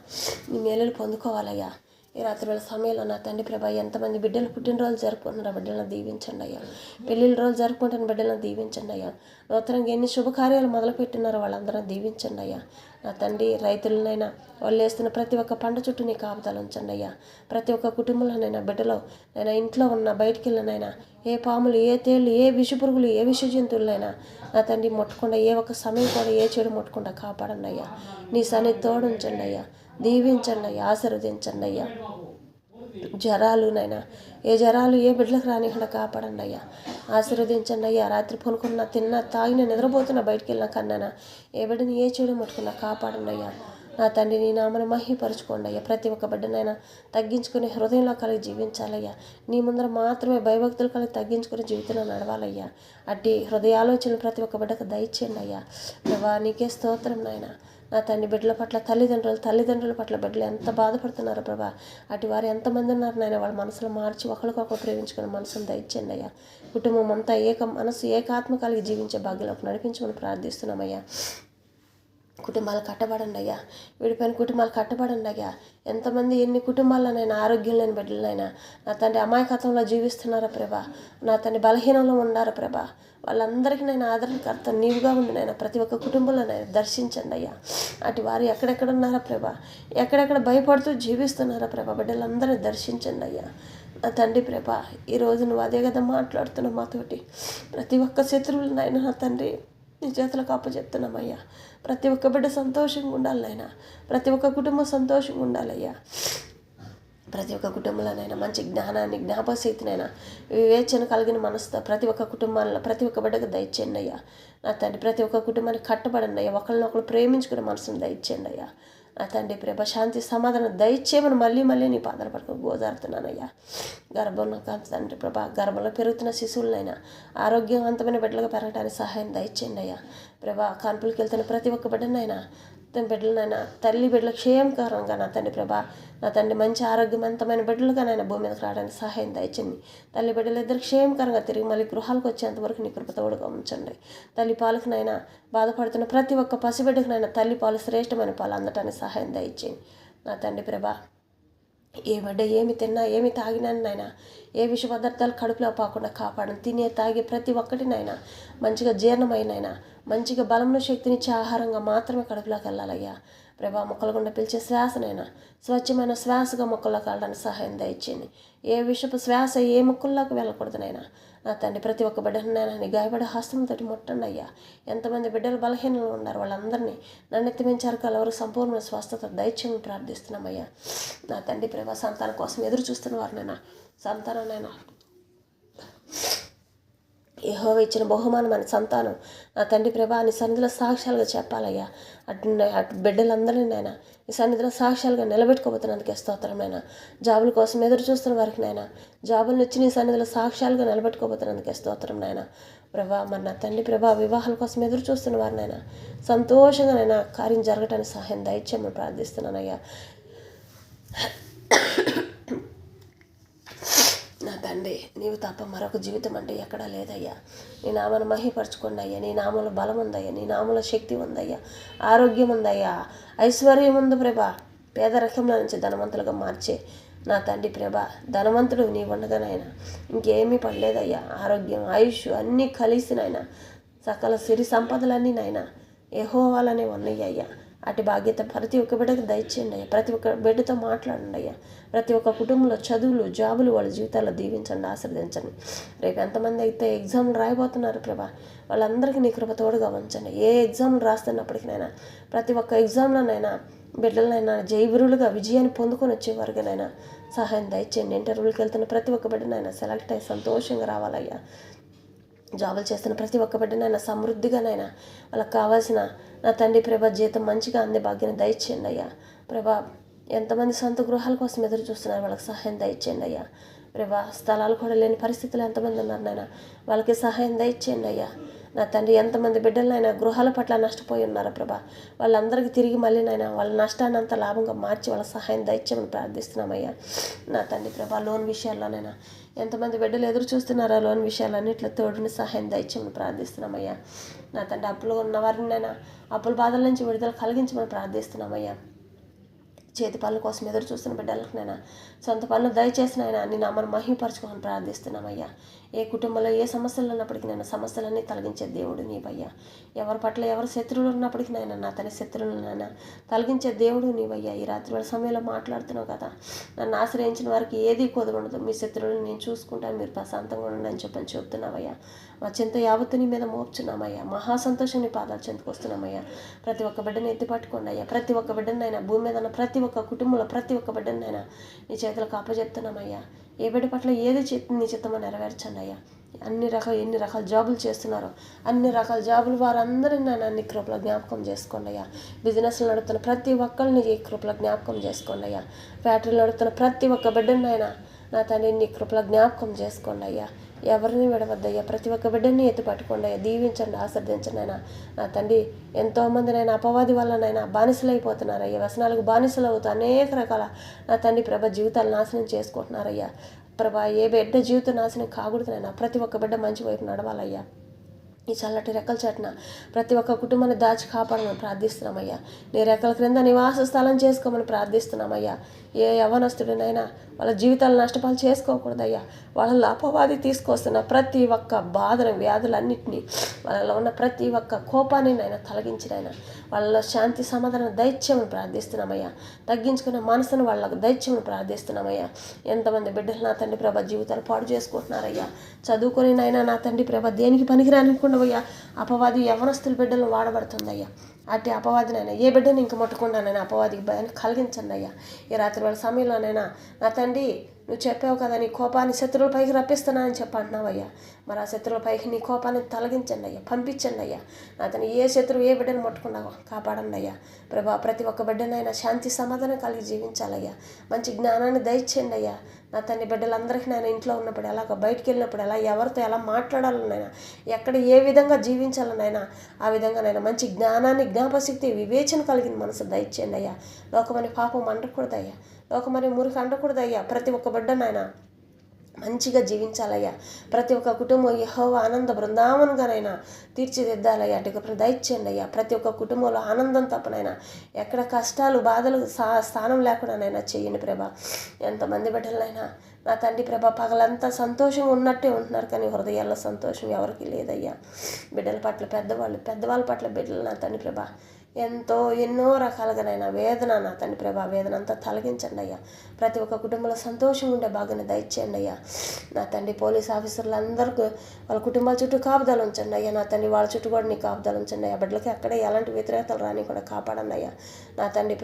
నీ మేలులు పొందుకోవాలయ్యా. ఈ రాత్రి వేళ సమయంలో నా తండ్రి ప్రభా ఎంతమంది బిడ్డలు పుట్టినరోజు జరుపుకుంటున్న బిడ్డలను దీవించండి అయ్యా. పెళ్ళిళ్ళ రోజు జరుపుకుంటున్న బిడ్డలను దీవించండి అయ్యా. నూతనంగా ఎన్ని శుభకార్యాలు మొదలుపెట్టున్నారో వాళ్ళందరూ దీవించండి అయ్యా. నా తండ్రి రైతులనైనా వాళ్ళు వేస్తున్న ప్రతి ఒక్క పంట చుట్టూ నీ కాపుదలు ఉంచండి అయ్యా. ప్రతి ఒక్క కుటుంబంలోనైనా బిడ్డలో నైనా ఇంట్లో ఉన్న బయటికి వెళ్ళినైనా ఏ పాములు, ఏ తేళ్ళు, ఏ విషపురుగులు, ఏ విష జంతువులైనా నా తండ్రి ముట్టకుండా ఏ ఒక్క సమయం కూడా ఏ చెడు ముట్టకుండా కాపాడండి అయ్యా. నీ సన్నిధి తోడుంచండి అయ్యా, దీవించండి అయ్యా, ఆశీర్వదించండి అయ్యా. జ్వరాలునైనా ఏ జ్వరాలు ఏ బిడ్డలకు రానికుండా కాపాడండి అయ్యా, ఆశీర్వదించండి అయ్యా. రాత్రి పనుకున్న, తిన్నా, తాగిన, నిద్రపోతున్నా, బయటికి వెళ్ళినా, కన్నానా ఏ బిడ్డని ఏ చెడు ముట్టుకున్నా కాపాడండి అయ్యా. నా తండ్రి నీ నామను మహిమపరచుకోండి అయ్యా. ప్రతి ఒక్క బిడ్డనైనా తగ్గించుకుని హృదయంలో కలిగి జీవించాలయ్యా. నీ ముందర మాత్రమే భయభక్తులు కలిగి తగ్గించుకుని జీవితంలో నడవాలయ్యా. అట్టి హృదయ ఆలోచనలు ప్రతి ఒక్క బిడ్డకు దయచేయండి అయ్యా. ప్రభా నీకే స్తోత్రం నాయన. నా తండ్రి బిడ్డల పట్ల తల్లిదండ్రుల పట్ల బిడ్డలు ఎంత బాధపడుతున్నారో ప్రభా. అటు వారు ఎంతమంది ఉన్నారు నాయన, వాళ్ళ మనసులో మార్చి ఒకరికొకరు ప్రేమించుకుని మనసును దయచేయండి అయ్యా. కుటుంబం అంతా ఏకాత్మ కలిగి జీవించే భాగ్యంలోకి నడిపించమని ప్రార్థిస్తున్నామయ్యా. కుటుంబాలు కట్టబడండి అయ్యా. విడిపోయిన కుటుంబాలు కట్టబడండి అయ్యా. ఎంతమంది ఎన్ని కుటుంబాల్లోనైనా ఆరోగ్యం లేని బిడ్డలనైనా నా తండ్రి అమాయకత్వంలో జీవిస్తున్నారా ప్రభా. నా తండ్రి బలహీనంలో ఉండారా ప్రభా. వాళ్ళందరికీ నేను ఆదరణకర్త నీవుగా ఉండి నేను ప్రతి ఒక్క కుటుంబంలో నేను దర్శించండి అయ్యా. అటు వారు ఎక్కడెక్కడ ఉన్నారా ప్రభా, ఎక్కడెక్కడ భయపడుతూ జీవిస్తున్నారా ప్రభా, బిడ్డలందరినీ దర్శించండి అయ్యా. నా తండ్రి ప్రభా, ఈరోజు నువ్వు అదే కదా మాట్లాడుతున్నావు మాతోటి. ప్రతి ఒక్క శత్రువులు నాయన నా తండ్రి నీ చేతులకు అప్పచెప్తున్నామయ్యా. ప్రతి ఒక్క బిడ్డ సంతోషంగా ఉండాలి నాయన, ప్రతి ఒక్క కుటుంబం సంతోషంగా ఉండాలయ్యా. ప్రతి ఒక్క కుటుంబంలోనైనా మంచి జ్ఞానాన్ని, జ్ఞాపశక్తినైనా, వివేచన కలిగిన మనసుతో ప్రతి ఒక్క కుటుంబాల్లో ప్రతి ఒక్క బిడ్డకు దయచేయండి అయ్యా. నా తండ్రి ప్రతి ఒక్క కుటుంబాన్ని కట్టబడండి అయ్యా. ఒకరినొకరు ప్రేమించుకునే మనసును దయచేయండి అయ్యా. నా తండ్రి ప్రభ శాంతి సమాధానం దయచేయమని మళ్ళీ నీ పాదాల పట్టుకు గోదారుతున్నానయ్యా. గర్భంలో కాదు తండ్రి ప్రభా, గర్భంలో పెరుగుతున్న శిశువులనైనా ఆరోగ్యవంతమైన బిడ్డలుగా పెరగడానికి సహాయం దయచేయండి అయ్యా. ప్రభా కాన్పులకు వెళ్తున్న ప్రతి ఒక్క బిడ్డనైనా తన బిడ్డలనైనా తల్లి బిడ్డల క్షేమకరంగా నా తండ్రి ప్రభా, నా తండ్రి మంచి ఆరోగ్యవంతమైన బిడ్డలుగా నాయన భూమి మీదకి రావడానికి సహాయం దయచండి. తల్లి బిడ్డలు ఇద్దరు క్షేమకరంగా తిరిగి మళ్ళీ గృహాలకు వచ్చేంతవరకు నీ కృపతోడుగా ఉంచండి. తల్లి పాలకునైనా బాధపడుతున్న ప్రతి ఒక్క పసిబిడ్డకునైనా తల్లి పాలు శ్రేష్టమైన పాలు అందటానికి సహాయం దయచేయండి. నా తండ్రి ప్రభా, ఏ బిడ్డ ఏమి తిన్నా ఏమి తాగినానైనా ఏ విష పదార్థాలు కడుపులో పోకుండా కాపాడను. తినే తాగే ప్రతి ఒక్కటినైనా మంచిగా జీర్ణమైనైనా మంచిగా బలమును శక్తినిచ్చే ఆహారంగా మాత్రమే కడుపులోకి వెళ్ళాలయ్యా. ప్రభా మొక్కల గుండా పిలిచే శ్వాసనైనా స్వచ్ఛమైన శ్వాసగా మొక్కల్లోకి వెళ్ళడానికి సహాయం దయచేయండి. ఏ విషపు శ్వాస ఏ మొక్కల్లోకి వెళ్ళకూడదునైనా నా తండ్రి ప్రతి ఒక్క బిడ్డనైనా నీ గాయపడే హస్తంతో ముట్టండి అయ్యా. ఎంతమంది బిడ్డలు బలహీనలు ఉన్నారు వాళ్ళందరినీ నన్నెత్తి మించారు కలవరు సంపూర్ణ స్వస్థత దయచేయమని ప్రార్థిస్తున్నామయ్యా. నా తండ్రి ప్రభా సంతానం కోసం ఎదురు చూస్తున్న వారినైనా సంతానమైనా యెహోవా ఇచ్చిన బహుమానమైన సంతానం నా తండ్రి ప్రభా నీ సన్నిధిలో సాక్ష్యాలుగా చెప్పాలయ్యా. అటు బిడ్డలందరినీ నైనా నీ సన్నిధిలో సాక్ష్యాలుగా నిలబెట్టుకోబోతున్నందుకే స్తోత్రమైనా. జాబుల కోసం ఎదురు చూస్తున్న వారికి నైనా జాబులను ఇచ్చి నీ సన్నిధిలో సాక్ష్యాలుగా నిలబెట్టుకోబోతున్నందుకే స్తోత్రం నాయన. ప్రభా మరి నా తండ్రి ప్రభా వివాహాల కోసం ఎదురు చూస్తున్న వారినైనా సంతోషంగా నైనా కార్యం జరగటానికి సహాయం దయచేయమని ప్రార్థిస్తున్నానయ్యా. నా తండ్రి నీవు తప్ప మరొక జీవితం అంటే ఎక్కడా లేదయ్యా. నీ నామను మహిపరచుకోండి అయ్యా. నీ నామంలో బలం ఉందయ్యా, నీ నామంలో శక్తి ఉందయ్యా, ఆరోగ్యం ఉందయ్యా, ఐశ్వర్యం ఉంది ప్రభా. పేదరికంలో నుంచి ధనవంతులుగా మార్చే నా తండ్రి ప్రభా ధనవంతుడు నీ ఉండగానైనా ఇంకేమీ పడలేదయ్యా. ఆరోగ్యం ఆయుష్ అన్నీ కలిసినైనా సకల సిరి సంపదలన్నీ నాయన యెహోవాలనే ఉన్నాయ్యా. అటు బాధ్యత ప్రతి ఒక్క బిడ్డకు దయచేయండి అయ్యా. ప్రతి ఒక్క బిడ్డతో మాట్లాడండి అయ్యా. ప్రతి ఒక్క కుటుంబంలో చదువులు జాబులు వాళ్ళ జీవితాల్లో దీవించండి, ఆశీర్వదించండి. రేపు ఎంతమంది అయితే ఎగ్జామ్లు రాయబోతున్నారు ప్రభా వాళ్ళందరికీ నీ కృప తోడుగా ఉంచండి. ఏ ఎగ్జామ్లు రాస్తున్నప్పటికీనైనా ప్రతి ఒక్క ఎగ్జామ్లోనైనా బిడ్డలనైనా జయవీరులుగా విజయాన్ని పొందుకొని వచ్చేవారుగానైనా సహాయం దయచేయండి. ఇంటర్వ్యూలకు వెళ్తున్న ప్రతి ఒక్క బిడ్డనైనా సెలెక్ట్ అయ్యి సంతోషంగా రావాలయ్యా. జాబులు చేస్తున్న ప్రతి ఒక్క బిడ్డనైనా సమృద్ధిగానైనా వాళ్ళకి కావాల్సిన నా తండ్రి ప్రభా జీతం మంచిగా అందే భాగ్యాన్ని దయచేయండి అయ్యా. ప్రభా ఎంతమంది సొంత గృహాల కోసం ఎదురు చూస్తున్నారు వాళ్ళకి సహాయం దయచేయండి అయ్యా. ప్రభా స్థలాలు కూడా లేని పరిస్థితులు ఎంతమంది ఉన్నారు నాయన వాళ్ళకి సహాయం దయచేయండి అయ్యా. నా తండ్రి ఎంతమంది బిడ్డలనైనా గృహాల పట్ల నష్టపోయి ఉన్నారో ప్రభా వాళ్ళందరికీ తిరిగి మళ్ళీ నైనా వాళ్ళ నష్టాన్ని అంతా లాభంగా మార్చి వాళ్ళ సహాయం దయచేయమని ప్రార్థిస్తున్నామయ్యా. నా తండ్రి ప్రభా లోన్ విషయాల్లోనైనా ఎంతమంది బిడ్డలు ఎదురు చూస్తున్నారో లోన్ విషయాలన్నింటిలో తోడుని సహాయం దయచేయమని ప్రార్థిస్తున్నామయ్యా. నా తండ్రి అప్పులు ఉన్న వారినైనా అప్పుల బాధల నుంచి విడుదల కలిగించమని ప్రార్థిస్తున్నామయ్యా. చేతి పనుల కోసం ఎదురు చూస్తున్న బిడ్డలకు నైనా సొంత పనులు దయచేసి నాయన నీ నామను మహిమపరచుకోమని ప్రార్థిస్తున్నామయ్యా. ఏ కుటుంబంలో ఏ సమస్యలు ఉన్నప్పటికీ నేను సమస్యలన్నీ తొలగించే దేవుడు నీవయ్యా. ఎవరి పట్ల ఎవరు శత్రువులు ఉన్నప్పటికీ నాయన నా తన శత్రువులను నాయన తొలగించే దేవుడు నీవయ్యా. ఈ రాత్రి వేళ సమయంలో మాట్లాడుతున్నావు కదా, నన్ను ఆశ్రయించిన వారికి ఏది కుదరదు, మీ శత్రువులను నేను చూసుకుంటాను, మీరు ప్రశాంతంగా ఉండండి అని చెప్పని చెప్తున్నావయ్యా. మా చింత యావత్తు నీ మీద మోపుచున్నామయ్యా. మహా సంతోషం నీ పాదాలు చెందుకు వస్తున్నామయ్యా. ప్రతి ఒక్క బిడ్డని ఎత్తి పట్టుకోండి అయ్యా. ప్రతి ఒక్క బిడ్డనైనా భూమి మీద ఉన్న ప్రతి ఒక్క కుటుంబంలో ప్రతి ఒక్క బిడ్డనైనా నీ చేతులకు అప్పచెప్తున్నామయ్యా. ఏ బిడ్డ పట్ల ఏది నీ చిత్తమో నెరవేర్చండి అయ్యా. ఎన్ని రకాల జాబులు చేస్తున్నారో అన్ని రకాల జాబులు వారందరినీ నేను అన్ని కృపలో జ్ఞాపకం చేసుకోండి అయ్యా. బిజినెస్లు నడుపుతున్న ప్రతి ఒక్కరిని ఈ కృపలో జ్ఞాపకం చేసుకోండి అయ్యా. ఫ్యాక్టరీలు నడుపుతున్న ప్రతి ఒక్క బిడ్డనైనా నా తండ్రి నీ కృపలో జ్ఞాపకం చేసుకోండి అయ్యా. ఎవరిని విడవద్దయ్యా. ప్రతి ఒక్క బిడ్డని ఎత్తి పట్టుకోండి అయ్యా. దీవించండి, ఆశీర్వదించండి అయినా నా తండ్రి. ఎంతోమంది నైనా అపవాది వల్లనైనా బానిసలైపోతున్నారయ్యా. వ్యసనాలకు బానిసలు అవుతూ అనేక రకాల నా తండ్రి జీవితాలు నాశనం చేసుకుంటున్నారయ్యా. ఏ బిడ్డ జీవితం నాశనం కాకూడదునైనా ప్రతి ఒక్క బిడ్డ మంచి వైపు నడవాలయ్యా. ఈ చల్లటి రెక్కల చాటున ప్రతి ఒక్క కుటుంబాన్ని దాచి కాపాడమని ప్రార్థిస్తున్నామయ్యా. నీ రెక్కల క్రింద నివాస స్థలం చేసుకోమని ప్రార్థిస్తున్నామయ్యా. ఏ యవ్వనస్తుడినైనా వాళ్ళ జీవితాలు నష్టపాలు చేసుకోకూడదయ్యా. వాళ్ళలో అపవాది తీసుకొస్తున్న ప్రతి ఒక్క బాధను వ్యాధులన్నింటినీ వాళ్ళలో ఉన్న ప్రతి ఒక్క కోపాన్ని నైనా తొలగించినైనా వాళ్ళలో శాంతి సమాధానం దైత్యమని ప్రార్థిస్తున్నామయ్యా. తగ్గించుకున్న మనసును వాళ్ళకు దైత్యమని ప్రార్థిస్తున్నామయ్యా. ఎంతమంది బిడ్డలు నా తండ్రి జీవితాలు పాడు చేసుకుంటున్నారయ్యా. చదువుకొని నైనా నా తండ్రి దేనికి పనికిరానికుండవయ్యా. అపవాది యవనస్తుల బిడ్డలను వాడబడుతుందయ్యా. అట్టి అపవాదినైనా ఏ బిడ్డని ఇంక ముట్టకుండానైనా అపవాదికి భయాన్ని కలిగించండి అయ్యా. ఈ రాత్రి వాళ్ళ సమయంలోనైనా నా తండ్రి నువ్వు చెప్పావు కదా, నీ కోపాన్ని శత్రువుల పైకి రప్పిస్తున్నానని చెప్పంటున్నావయ్యా. మరి ఆ శత్రువుల పైకి నీ కోపాన్ని తొలగించండి అయ్యా, పంపించండి అయ్యా. అతను ఏ శత్రువు ఏ బిడ్డను ముట్టకుండా కాపాడండి అయ్యా. ప్రతి ఒక్క బిడ్డనైనా శాంతి సమాధానం కలిగి జీవించాలయ్యా. మంచి జ్ఞానాన్ని దయచేయండి అయ్యా. నా తండ్రి బిడ్డలందరికీ నేను ఇంట్లో ఉన్నప్పుడు ఎలాగ బయటికి వెళ్ళినప్పుడు ఎలా ఎవరితో ఎలా మాట్లాడాలనైనా ఎక్కడ ఏ విధంగా జీవించాలనైనా ఆ విధంగా నైనా మంచి జ్ఞానాన్ని జ్ఞాపశక్తి వివేచన కలిగిన మనసు దయచేయండి అయ్యా. లోకమని పాపం అంటకూడదయ్యా, లోకమని మురికి అంటకూడదయ్యా. ప్రతి ఒక్క బిడ్డనైనా మంచిగా జీవించాలయ్యా. ప్రతి ఒక్క కుటుంబం యెహోవా ఆనంద బృందావనంగానైనా తీర్చిదిద్దాలయ్యా. అటు దయచేయండి అయ్యా. ప్రతి ఒక్క కుటుంబంలో ఆనందం తప్పనైనా ఎక్కడ కష్టాలు బాధలు స్థానం లేకుండానైనా చెయ్యండి ఎంతమంది బిడ్డలైనా నా తండ్రి పగలంతా సంతోషంగా ఉన్నట్టే ఉంటున్నారు, కానీ హృదయాల్లో సంతోషం ఎవరికి లేదయ్యా. బిడ్డల పట్ల పెద్దవాళ్ళ పట్ల బిడ్డలు నా తండ్రి ఎన్నో రకాలుగానైనా వేదన నా తండ్రి వేదన అంతా తొలగించండి అయ్యా. ప్రతి ఒక్క కుటుంబంలో సంతోషం ఉండే భాగాన్ని దయచేయండి అయ్యా. నా తండ్రి పోలీస్ ఆఫీసర్లందరికీ వాళ్ళ కుటుంబాల చుట్టూ కాపుదలు ఉంచండి అయ్యా. నా తండ్రి వాళ్ళ చుట్టూ కూడా నీ కాపుదలు ఉంచండి అయ్యా. బిడ్డలకి అక్కడే ఎలాంటి వ్యతిరేకతలు రాని కూడా కాపాడండి అయ్యా. నా తండ్రి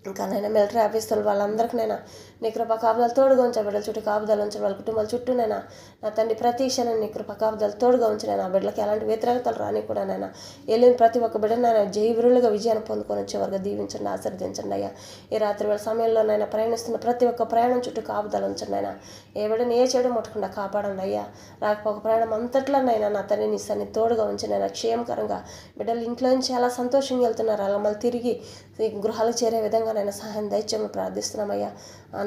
ఇంకా నైనా మిలిటరీ ఆఫీసర్లు వాళ్ళందరికీ నైనా నీ కృప కాపుదలు తోడుగా ఉంచాను. బిడ్డల చుట్టూ కాపుదలు ఉంచాను, వాళ్ళ కుటుంబాల చుట్టూనైనా నా తండ్రి ప్రతి క్షణం నీ కృప కాపుదలు తోడుగా ఉంచినైనా బిడ్డలకి ఎలాంటి వ్యతిరేకతలు రాని కూడా నైనా వెళ్ళిన ప్రతి ఒక్క బిడ్డనైనా జయవీరులుగా విజయాన్ని పొందుకొని వచ్చేవారుగా దీవించండి, ఆశీర్వదించండి అయ్యా. ఈ రాత్రి వేళ సమయంలోనైనా ప్రయాణిస్తున్న ప్రతి ఒక్క ప్రయాణం చుట్టూ కాపుదలు ఉంచండి అయినా. ఏ బిడ్డని ఏ చెడు ముట్టకుండా కాపాడండి అయ్యా. రాకపోక ప్రయాణం అంతట్లోనైనా నా తండ్రి నీ సన్ని తోడుగా ఉంచినైనా క్షేమకరంగా బిడ్డలు ఇంట్లో నుంచి చాలా సంతోషంగా వెళ్తున్నారు, అలా మళ్ళీ తిరిగి గృహాలకు చేరే విధంగా నేను సహాయం దయచేయమని ప్రార్థిస్తున్నామయ్యా.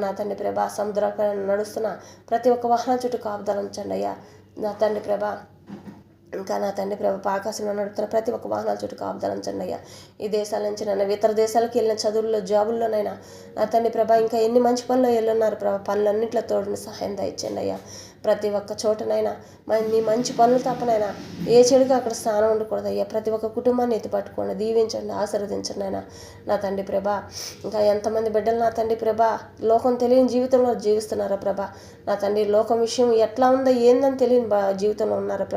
నా తండ్రి సముద్రాలపై నడుస్తున్న ప్రతి ఒక్క వాహనం చుట్టూ కాపుదలు ఉంచండి అయ్యా. నా తండ్రి ఇంకా నా తండ్రి ఆకాశంలో నడుపుతున్న ప్రతి ఒక్క వాహనాల చుట్టూ కాపుదలు ఉంచండి అయ్యా. ఈ దేశాల నుంచి నన్ను ఇతర దేశాలకు వెళ్ళిన చదువుల్లో జాబుల్లోనైనా నా తండ్రి ఇంకా ఎన్ని మంచి పనులు వెళ్ళున్నారు పనులన్నింటిలో తోడుని సహాయం దయచేయండి అయ్యా. ప్రతి ఒక్క చోటనైనా నీ మంచి పనులు తప్పనైనా ఏ చెడుగా అక్కడ స్థానం ఉండకూడదు అయ్యా. ప్రతి ఒక్క కుటుంబాన్ని ఎత్తిపట్టుకోండి, దీవించండి, ఆశీర్వదించండి అయినా నా తండ్రి ఇంకా ఎంతమంది బిడ్డలు నా తండ్రి లోకం తెలియని జీవితంలో జీవిస్తున్నారా నా తండ్రి లోకం విషయం ఎట్లా ఉందో ఏందని తెలియని జీవితంలో ఉన్నారా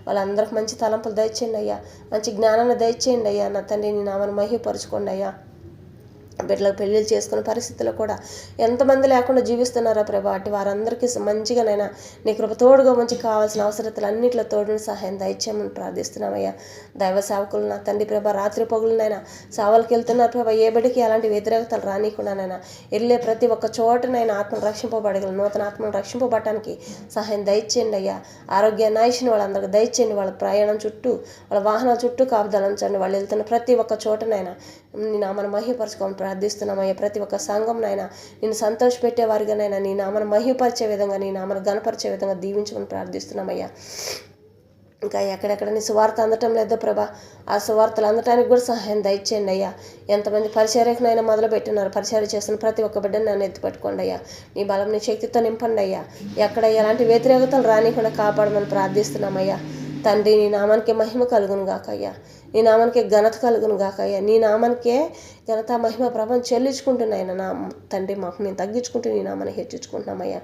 వాళ్ళందరికి మంచి తలంపులు దయచేయండి అయ్యా. మంచి జ్ఞానాన్ని దయచేయండి అయ్యా. నా తండ్రి నీ నామను మహిమపరుచుకోండి అయ్యా. బిడ్డలకు పెళ్ళిళ్ళు చేసుకునే పరిస్థితుల్లో కూడా ఎంతమంది లేకుండా జీవిస్తున్నారా అటు వారందరికీ మంచిగానైనా నీ కృప తోడుగా మంచి కావాల్సిన అవసరతలు అన్నింటిలో తోడుని సహాయం దయచేయమని ప్రార్థిస్తున్నామయ్యా. దైవ సేవకులు నా తండ్రి రాత్రి పగులనైనా సేవలకు వెళ్తున్నారు ఏ బిడ్డకి అలాంటి వ్యతిరేకతలు రానికుండానైనా వెళ్ళే ప్రతి ఒక్క చోటనైనా ఆత్మను రక్షింపబడగలరు, నూతన ఆత్మను రక్షింపబడటానికి సహాయం దయచేయండి అయ్యా. ఆరోగ్యాన్ని ఆయుష్ని వాళ్ళందరికీ దయచేయండి. వాళ్ళ ప్రయాణం చుట్టూ వాళ్ళ వాహనాల చుట్టూ కాపుదలంచండి. వాళ్ళు వెళ్తున్న ప్రతి ఒక్క చోటనైనా నీ నామను మహిమపరచుకోమని ప్రార్థిస్తున్నామయ్యా. ప్రతి ఒక్క సంఘంనైనా నేను సంతోషపెట్టే వారిగానైనా నీ నామను మహిమపరిచే విధంగా నీ నామను గణపరిచే విధంగా దీవించమని ప్రార్థిస్తున్నామయ్యా. ఇంకా ఎక్కడెక్కడ నీ సువార్త అందటం లేదో ప్రభా, ఆ సువార్తలు అందటానికి కూడా సహాయం దయచేయండి అయ్యా. ఎంతమంది పరిచర్యకునైనా మొదలుపెట్టినారు, పరిచర్య చేస్తున్న ప్రతి ఒక్క బిడ్డను నన్ను ఎత్తిపెట్టుకోండి అయ్యా. నీ బలం నీ శక్తితో నింపండి అయ్యా. ఎక్కడ ఎలాంటి వ్యతిరేకతలు రానికుండా కాపాడమని ప్రార్థిస్తున్నామయ్యా. తండ్రి, నీ నామానికే మహిమ కలుగును గాకయ్యా. నీ నామానికే ఘనత కలుగును గాకయ్యా. నీ నామానికే ఘనత మహిమ ప్రభావం చెల్లించుకుంటున్నాయన నా తండ్రి. మాకు మేము తగ్గించుకుంటూ నీ నామాన్ని హెచ్చించుకుంటున్నామయ్యా.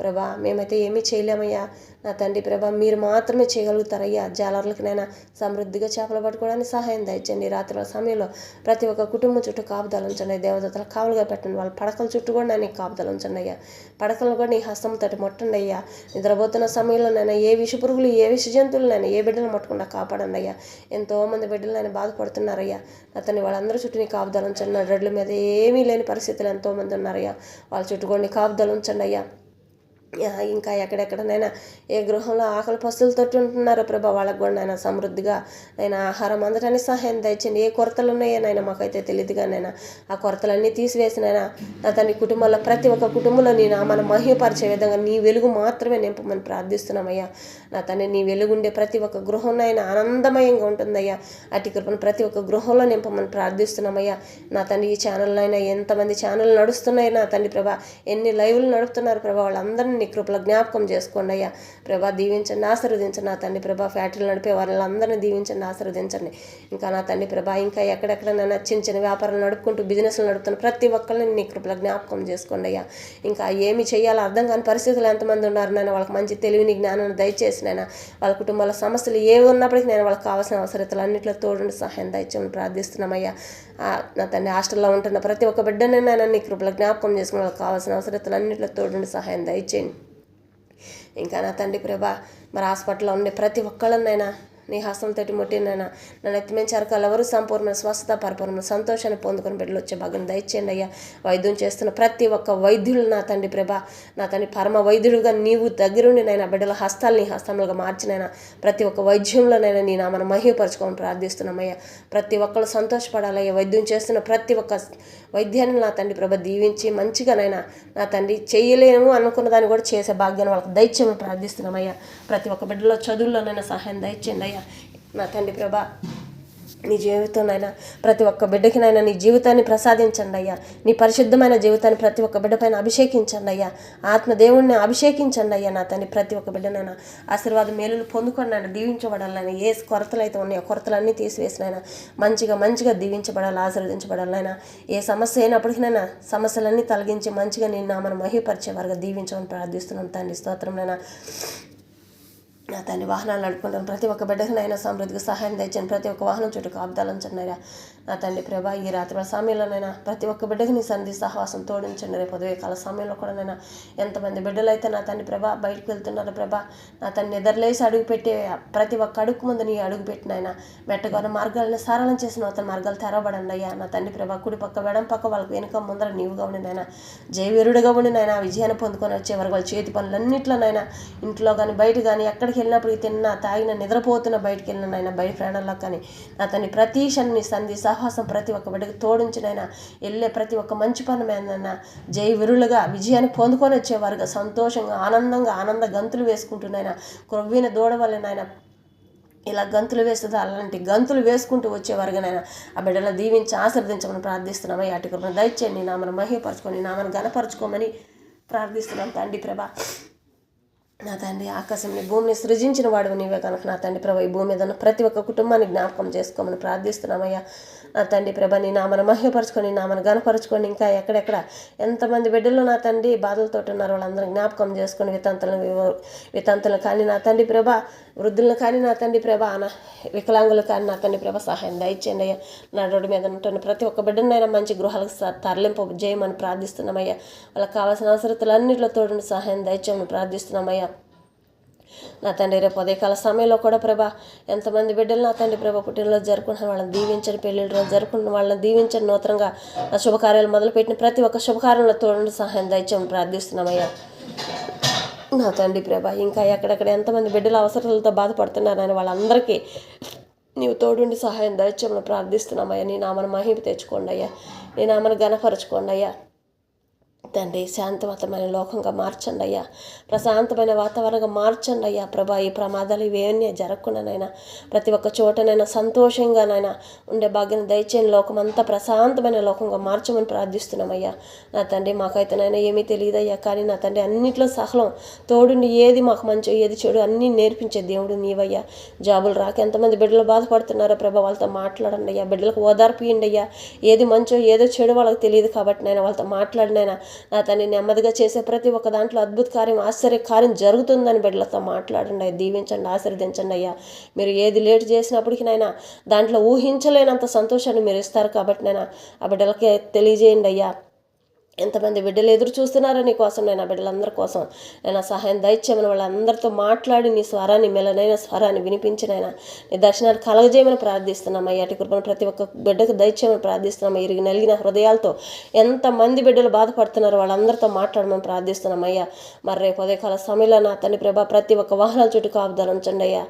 ప్రభా, మేమైతే ఏమీ చేయలేమయ్యా. నా తండ్రి ప్రభా, మీరు మాత్రమే చేయగలుగుతారయ్యా. జాలర్లకనైనా సమృద్ధిగా చేపలు పట్టుకోవడానికి సహాయం దయచండి. రాత్రుల సమయంలో ప్రతి ఒక్క కుటుంబం చుట్టూ కాపుదలు ఉంచండి. దేవదత్తలు కావులుగా పెట్టండి. వాళ్ళ పడకల చుట్టూ కూడా నీకు కాపుదలు ఉంచండి అయ్యా. పడకలను కూడా నీ హస్తం తోటి ముట్టండి అయ్యా. నిద్రపోతున్న సమయంలోనైనా ఏ విష పురుగులు, ఏ విష జంతువులనైనా ఏ బిడ్డలు ముట్టకుండా కాపాడండి అయ్యా. ఎంతోమంది బిడ్డలైనా బాధపడుతున్నారయ్యా. అతన్ని వాళ్ళందరూ చుట్టూ నీ కాపుదలు ఉంచండి. రెడ్ల మీద ఏమీ లేని పరిస్థితులు ఎంతోమంది ఉన్నారయ్యా. వాళ్ళ చుట్టూ కూడా నీ కాపుదలు ఉంచండి అయ్యా. ఇంకా ఎక్కడెక్కడనైనా ఏ గృహంలో ఆకలి పస్తులతోటి ఉంటున్నారో ప్రభా, వాళ్ళకు కూడా నాయన సమృద్ధిగా నేను ఆహారం అందటానికి సహాయం దయచండి. ఏ కొరతలు ఉన్నాయో నాయన మాకైతే తెలియదుగా నాయన. ఆ కొరతలన్నీ తీసివేసినైనా నా తండ్రి కుటుంబంలో ప్రతి ఒక్క కుటుంబంలో నీ నామాన్ని మహిమపరిచే విధంగా నీ వెలుగు మాత్రమే నింపమని ప్రార్థిస్తున్నామయ్యా. నా తండ్రి, నీ వెలుగుండే ప్రతి ఒక్క గృహంలో అయినా ఆనందమయంగా ఉంటుందయ్యా. అటు కృపను ప్రతి ఒక్క గృహంలో నింపమని ప్రార్థిస్తున్నామయ్యా. నా తండ్రి, ఈ ఛానల్లో అయినా ఎంతమంది ఛానల్ నడుస్తున్నాయి నా తండ్రి ప్రభా, ఎన్ని లైవ్లు నడుపుతున్నారు ప్రభా, వాళ్ళందరినీ నీ కృపలో జ్ఞాపకం చేసుకోండి అయ్యా. ప్రభా, దీవించండి, ఆశీర్వదించండి. నా తండ్రి ప్రభా, ఫ్యాక్టరీలు నడిపే వాళ్ళందరినీ దీవించండి, ఆశీర్వదించండి. ఇంకా నా తండ్రి ప్రభా, ఇంకా ఎక్కడెక్కడైనా చిన్న చిన్న వ్యాపారాలు నడుపుకుంటూ బిజినెస్లు నడుపుతున్న ప్రతి ఒక్కరిని నీ కృపలో జ్ఞాపకం చేసుకోండి అయ్యా. ఇంకా ఏమి చేయాలో అర్థం కాని పరిస్థితులు ఎంతమంది ఉన్నారు నాయన, వాళ్ళకి మంచి తెలివిని జ్ఞానాన్ని దయచేసి నాయన. వాళ్ళ కుటుంబాల సమస్యలు ఏవి ఉన్నప్పటికీ నేను వాళ్ళకి కావాల్సిన అవసరతలు అన్నింటిలో తోడుండి సహాయం దయచేయమని ప్రార్థిస్తున్నామయ్యా. నా తండ్రి, హాస్టల్లో ఉంటున్న ప్రతి ఒక్క బిడ్డని నాయన నీ కృపలో జ్ఞాపకం చేసుకుని వాళ్ళకి కావాల్సిన అవసరతలు అన్నింటిలో తోడుండి సహాయం దయచేయండి. ఇంకా నా తండ్రి ప్రభా, మరి హాస్పిటల్లో ఉండే ప్రతి ఒక్కళ్ళనైనా నీ హస్తం తోటి ముట్టినైనా నన్ను ఎత్తిమించారు ఎవరు సంపూర్ణ స్వస్థత, పరిపూర్ణ సంతోషాన్ని పొందుకొని బిడ్డలు వచ్చే భాగం దయచేయండి అయ్యా. వైద్యం చేస్తున్న ప్రతి ఒక్క వైద్యులు నా తండ్రి ప్రభా, నా తండ్రి పరమ వైద్యుడుగా నీవు దగ్గరుండి నైనా బిడ్డల హస్తాలు నీ హస్తములుగా మార్చినైనా ప్రతి ఒక్క వైద్యంలోనైనా నీ నామను మహిమపరచుకొని ప్రార్థిస్తున్నామయ్యా. ప్రతి ఒక్కళ్ళు సంతోషపడాలయ్యా. వైద్యం చేస్తున్న ప్రతి ఒక్క వైద్యాన్ని నా తండ్రి ప్రభ దీవించి మంచిగానైనా నా తండ్రి చేయలేము అనుకున్న దాన్ని కూడా చేసే భాగ్యాన్ని వాళ్ళకి దయచేయమని ప్రార్థిస్తున్నామయ్యా. ప్రతి ఒక్క బిడ్డలో చదువుల్లోనైనా సహాయం దయచేయండి అయ్యా. నా తండ్రి ప్రభా, నీ జీవితంనైనా ప్రతి ఒక్క బిడ్డకినైనా నీ జీవితాన్ని ప్రసాదించండి అయ్యా. నీ పరిశుద్ధమైన జీవితాన్ని ప్రతి ఒక్క బిడ్డ పైన అభిషేకించండి అయ్యా. ఆత్మదేవుణ్ణి అభిషేకించండి అయ్యా. నా తండ్రి, ప్రతి ఒక్క బిడ్డనైనా ఆశీర్వాదం మేలులు పొందుకొని నన్ను దీవించబడాలని, ఏ కొరతలు అయితే ఉన్నాయో కొరతలన్నీ తీసివేసినైనా మంచిగా దీవించబడాలి, ఆశీర్వదించబడాలైనా. ఏ సమస్య అయినప్పటికీనైనా సమస్యలన్నీ తొలగించి మంచిగా నేను నామను మహిమపరిచేవారుగా దీవించమని ప్రార్థిస్తున్నాను తండ్రి. స్తోత్రంనైనా. నా తండ్రి, వాహనాలు నడుపుకుంటాను ప్రతి ఒక్క బిడ్డకినైనా సమృద్ధిగా సహాయం తెచ్చండి. ప్రతి ఒక్క వాహనం చుట్టూ కాపుదలంచండి. నా తండ్రి ప్రభా, ఈ రాత్రి సమయంలోనైనా ప్రతి ఒక్క బిడ్డకి నీ సన్నిధి సహవాసం తోడించండి. రేపు ఉదయ కాల సమయంలో కూడా నైనా ఎంతమంది బిడ్డలు అయితే నా తండ్రి ప్రభా బయటకు వెళ్తున్నారు ప్రభా, నా తండ్రి నిద్రలేసి అడుగు పెట్టే ప్రతి ఒక్క అడుగు ముందు నీ అడుగు పెట్టినైనా మెట్టగొన్న మార్గాలను సరళం చేసిన అతని మార్గాలు తెరవబడండి అయ్యా. నా తండ్రి ప్రభా, కుడి పక్క వెడం పక్క వాళ్ళకి వెనుక ముందర నీవుగా ఉండినైనా జయవీరుడుగా ఉండినైనా విజయాన్ని పొందుకొని వచ్చే వరకు వాళ్ళ చేతి పనులన్నింటిలోనైనా ఇంట్లో కానీ బయట కానీ ఎక్కడికి వెళ్ళినప్పుడు తిన్నా తాగిన నిద్రపోతున్న బయటికి వెళ్ళినైనా బయట ప్రయాణంలో కానీ నా తండ్రి ప్రతి క్షణాన్ని సంధి సహవాసం ప్రతి ఒక్క బిడ్డకి తోడించినైనా వెళ్ళే ప్రతి ఒక్క మంచి పని మీదైనా జై విరులుగా విజయాన్ని పొందుకొని వచ్చేవారుగా సంతోషంగా ఆనంద గంతులు వేసుకుంటున్నాయినా క్రొవ్విన దూడ వల్లనైనా ఇలా గంతులు వేస్తుంది అలాంటి గంతులు వేసుకుంటూ వచ్చేవారుగానైనా ఆ బిడ్డలను దీవించి ఆశీర్వదించమని ప్రార్థిస్తున్నామయ్యా. అటు కృపను దయచేయండి, నామను మహిమపరచుకొని నామను ఘనపరచుకోమని ప్రార్థిస్తున్నాం తండ్రి ప్రభా. నా తండ్రి, ఆకాశంని భూమిని సృజించిన వాడు నీవే కనుక నా తండ్రి ప్రభా, ఈ భూమి మీద ఉన్న ప్రతి ఒక్క కుటుంబాన్ని జ్ఞాపకం చేసుకోమని ప్రార్థిస్తున్నామయ్యా. నా తండ్రి ప్రభా, నీ నామను మహిమపరచుకొని నామను గనపరచుకొని ఇంకా ఎక్కడెక్కడ ఎంతమంది బిడ్డలు నా తండ్రి బాధలతో ఉన్నారు వాళ్ళందరూ జ్ఞాపకం చేసుకొని వితంతులను కానీ నా తండ్రి ప్రభా, వృద్ధులను కానీ నా తండ్రి ప్రభా, వికలాంగులు కానీ నా తండ్రి ప్రభా సహాయం దయచేయండి అయ్యా. నా రోడ్డు మీద ఉంటున్న ప్రతి ఒక్క బిడ్డనైనా మంచి గృహాలకు తరలింపు చేయమని ప్రార్థిస్తున్నామయ్యా. వాళ్ళకి కావాల్సిన అవసరతలు అన్నింటిలో తోడుని సహాయం దయచేయమని ప్రార్థిస్తున్నామయ్యా. నా తండ్రి, రేపు ఉదయకాల సమయంలో కూడా ప్రభా ఎంతమంది బిడ్డలు నా తండ్రి ప్రభా పుట్టినరోజు జరుపుకుంటున్న వాళ్ళని దీవించండి, పెళ్ళిళ్ళ రోజు జరుపుకుంటున్న వాళ్ళని దీవించండి, నూతనంగా నా శుభకార్యాలు మొదలుపెట్టిన ప్రతి ఒక్క శుభకార్యంలో తోడుని సహాయం దయచేయమని ప్రార్థిస్తున్నామయ్యా. నా తండ్రి ప్రభా, ఇంకా ఎక్కడెక్కడ ఎంతమంది బిడ్డల అవసరాలతో బాధపడుతున్నారని వాళ్ళందరికీ నీవు తోడుండి సహాయం దయచేయమని ప్రార్థిస్తున్నామయ్యా. నీ నామను మహిమ తెచ్చుకోండి అయ్యా, నీ నామను ఘనపరచుకోండి అయ్యా. తండ్రి శాంతివంతమైన లోకంగా మార్చండి అయ్యా, ప్రశాంతమైన వాతావరణంగా మార్చండి అయ్యా ప్రభా. ఈ ప్రమాదాలు ఇవేమీ జరగకుండానైనా ప్రతి ఒక్క చోటనైనా సంతోషంగానైనా ఉండే భాగ్యం దయచేయని లోకం అంతా ప్రశాంతమైన లోకంగా మార్చమని ప్రార్థిస్తున్నామయ్యా. నా తండ్రి మాకైతేనైనా ఏమీ తెలియదయ్యా, కానీ నా తండ్రి అన్నింటిలో సహలం తోడుండి ఏది మాకు మంచో ఏది చెడు అన్నీ నేర్పించే దేవుడు నీవయ్యా. జాబులు రాక ఎంతమంది బిడ్డలు బాధపడుతున్నారో ప్రభా, వాళ్ళతో మాట్లాడండి అయ్యా, బిడ్డలకు ఓదార్పు ఇవ్వండి అయ్యా. ఏది మంచో ఏదో చెడు వాళ్ళకి తెలియదు కాబట్టి నైనా వాళ్ళతో మాట్లాడినైనా నా తండ్రి నెమ్మదిగా చేసే ప్రతి ఒక్క దాంట్లో అద్భుత కార్యం ఆశ్చర్య కార్యం జరుగుతుందని బిడ్డలతో మాట్లాడండి అయ్యా. దీవించండి, ఆశీర్వదించండి అయ్యా. మీరు ఏది లేట్ చేసినప్పటికీ నైనా దాంట్లో ఊహించలేనంత సంతోషాన్ని మీరు ఇస్తారు కాబట్టి నైనా ఆ బిడ్డలకి తెలియజేయండి అయ్యా. ఎంతమంది బిడ్డలు ఎదురు చూస్తున్నారో నీ కోసం నేను ఆ బిడ్డలందరి కోసం నేను సహాయం దయచేయమని వాళ్ళందరితో మాట్లాడి నీ స్వరాన్ని మెలనైన స్వరాన్ని వినిపించినైనా నీ దర్శనాన్ని కలగజేయమని ప్రార్థిస్తున్నామయ్యా. అటు కృపను ప్రతి ఒక్క బిడ్డకు దయచేయమని ప్రార్థిస్తున్నామయ్యా. ఇరిగి నలిగిన హృదయాలతో ఎంతమంది బిడ్డలు బాధపడుతున్నారో వాళ్ళందరితో మాట్లాడమని ప్రార్థిస్తున్నామయ్యా. మరి రేపు ఉదయకాల సమయంలో నా తండ్రి ప్రభా ప్రతి ఒక్క వాహనాల చుట్టూ కాపుదల ఉంచండి అయ్యా.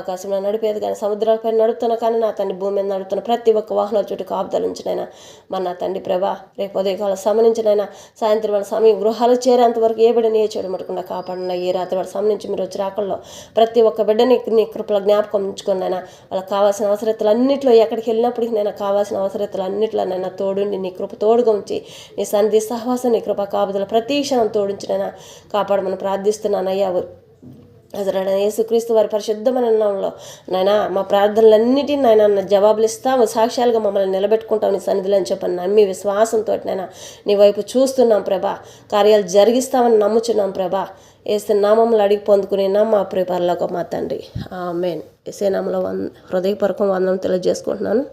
ఆకాశంలో నడిపేది కానీ సముద్రాలపై నడుపుతున్నా కానీ నా తండ్రి భూమి మీద నడుపుతున్న ప్రతి ఒక్క వాహనాల చుట్టూ కాపుదల ఉంచినైనా మరి నా తండ్రి ప్రభా రేపు ఉదయకాల సమయం సాయంత్రం వాళ్ళ సమయం గృహాలు చేరేంత వరకు ఏ బిడ్డని ఏ చెడు మట్టకుండా కాపాడిన ఈ రాత్రి వాళ్ళ సమయం నుంచి మీరు వచ్చి రాకల్లో ప్రతి ఒక్క బిడ్డని నీ కృపల జ్ఞాపకం ఉంచుకొని నైనా వాళ్ళకి కావాల్సిన అవసరతలు అన్నింటిలో ఎక్కడికి వెళ్ళినప్పటికీ నేను కావాల్సిన అవసరతలు అన్నింటిలో నైనా తోడుండి నీ కృప తోడుగా ఉంచి నీ సన్నిధి సహవాసం నీ కృప కాపుదల ప్రతి క్షణం తోడించినైనా కాపాడమని ప్రార్థిస్తున్నానయ్యా. అసలు యేసుక్రీస్తు వారి పరిశుద్ధమైన నామంలో నాయనా మా ప్రార్థనలన్నిటిని నాయన జవాబులు ఇస్తాము, సాక్ష్యాలుగా మమ్మల్ని నిలబెట్టుకుంటాం నీ సన్నిధిలో అని చెప్పని నమ్మి విశ్వాసంతో నాయన నీ వైపు చూస్తున్నాం ప్రభా. కార్యాలు జరిగిస్తామని నమ్ముచున్నాం ప్రభా. యేసు నామములు అడిగి పొందుకునేనా మా ప్రిపర్లకు మా తండ్రి. ఆమేన్. యేసు నామములో హృదయపూర్వకం వందనం తెలియజేసుకుంటున్నాను.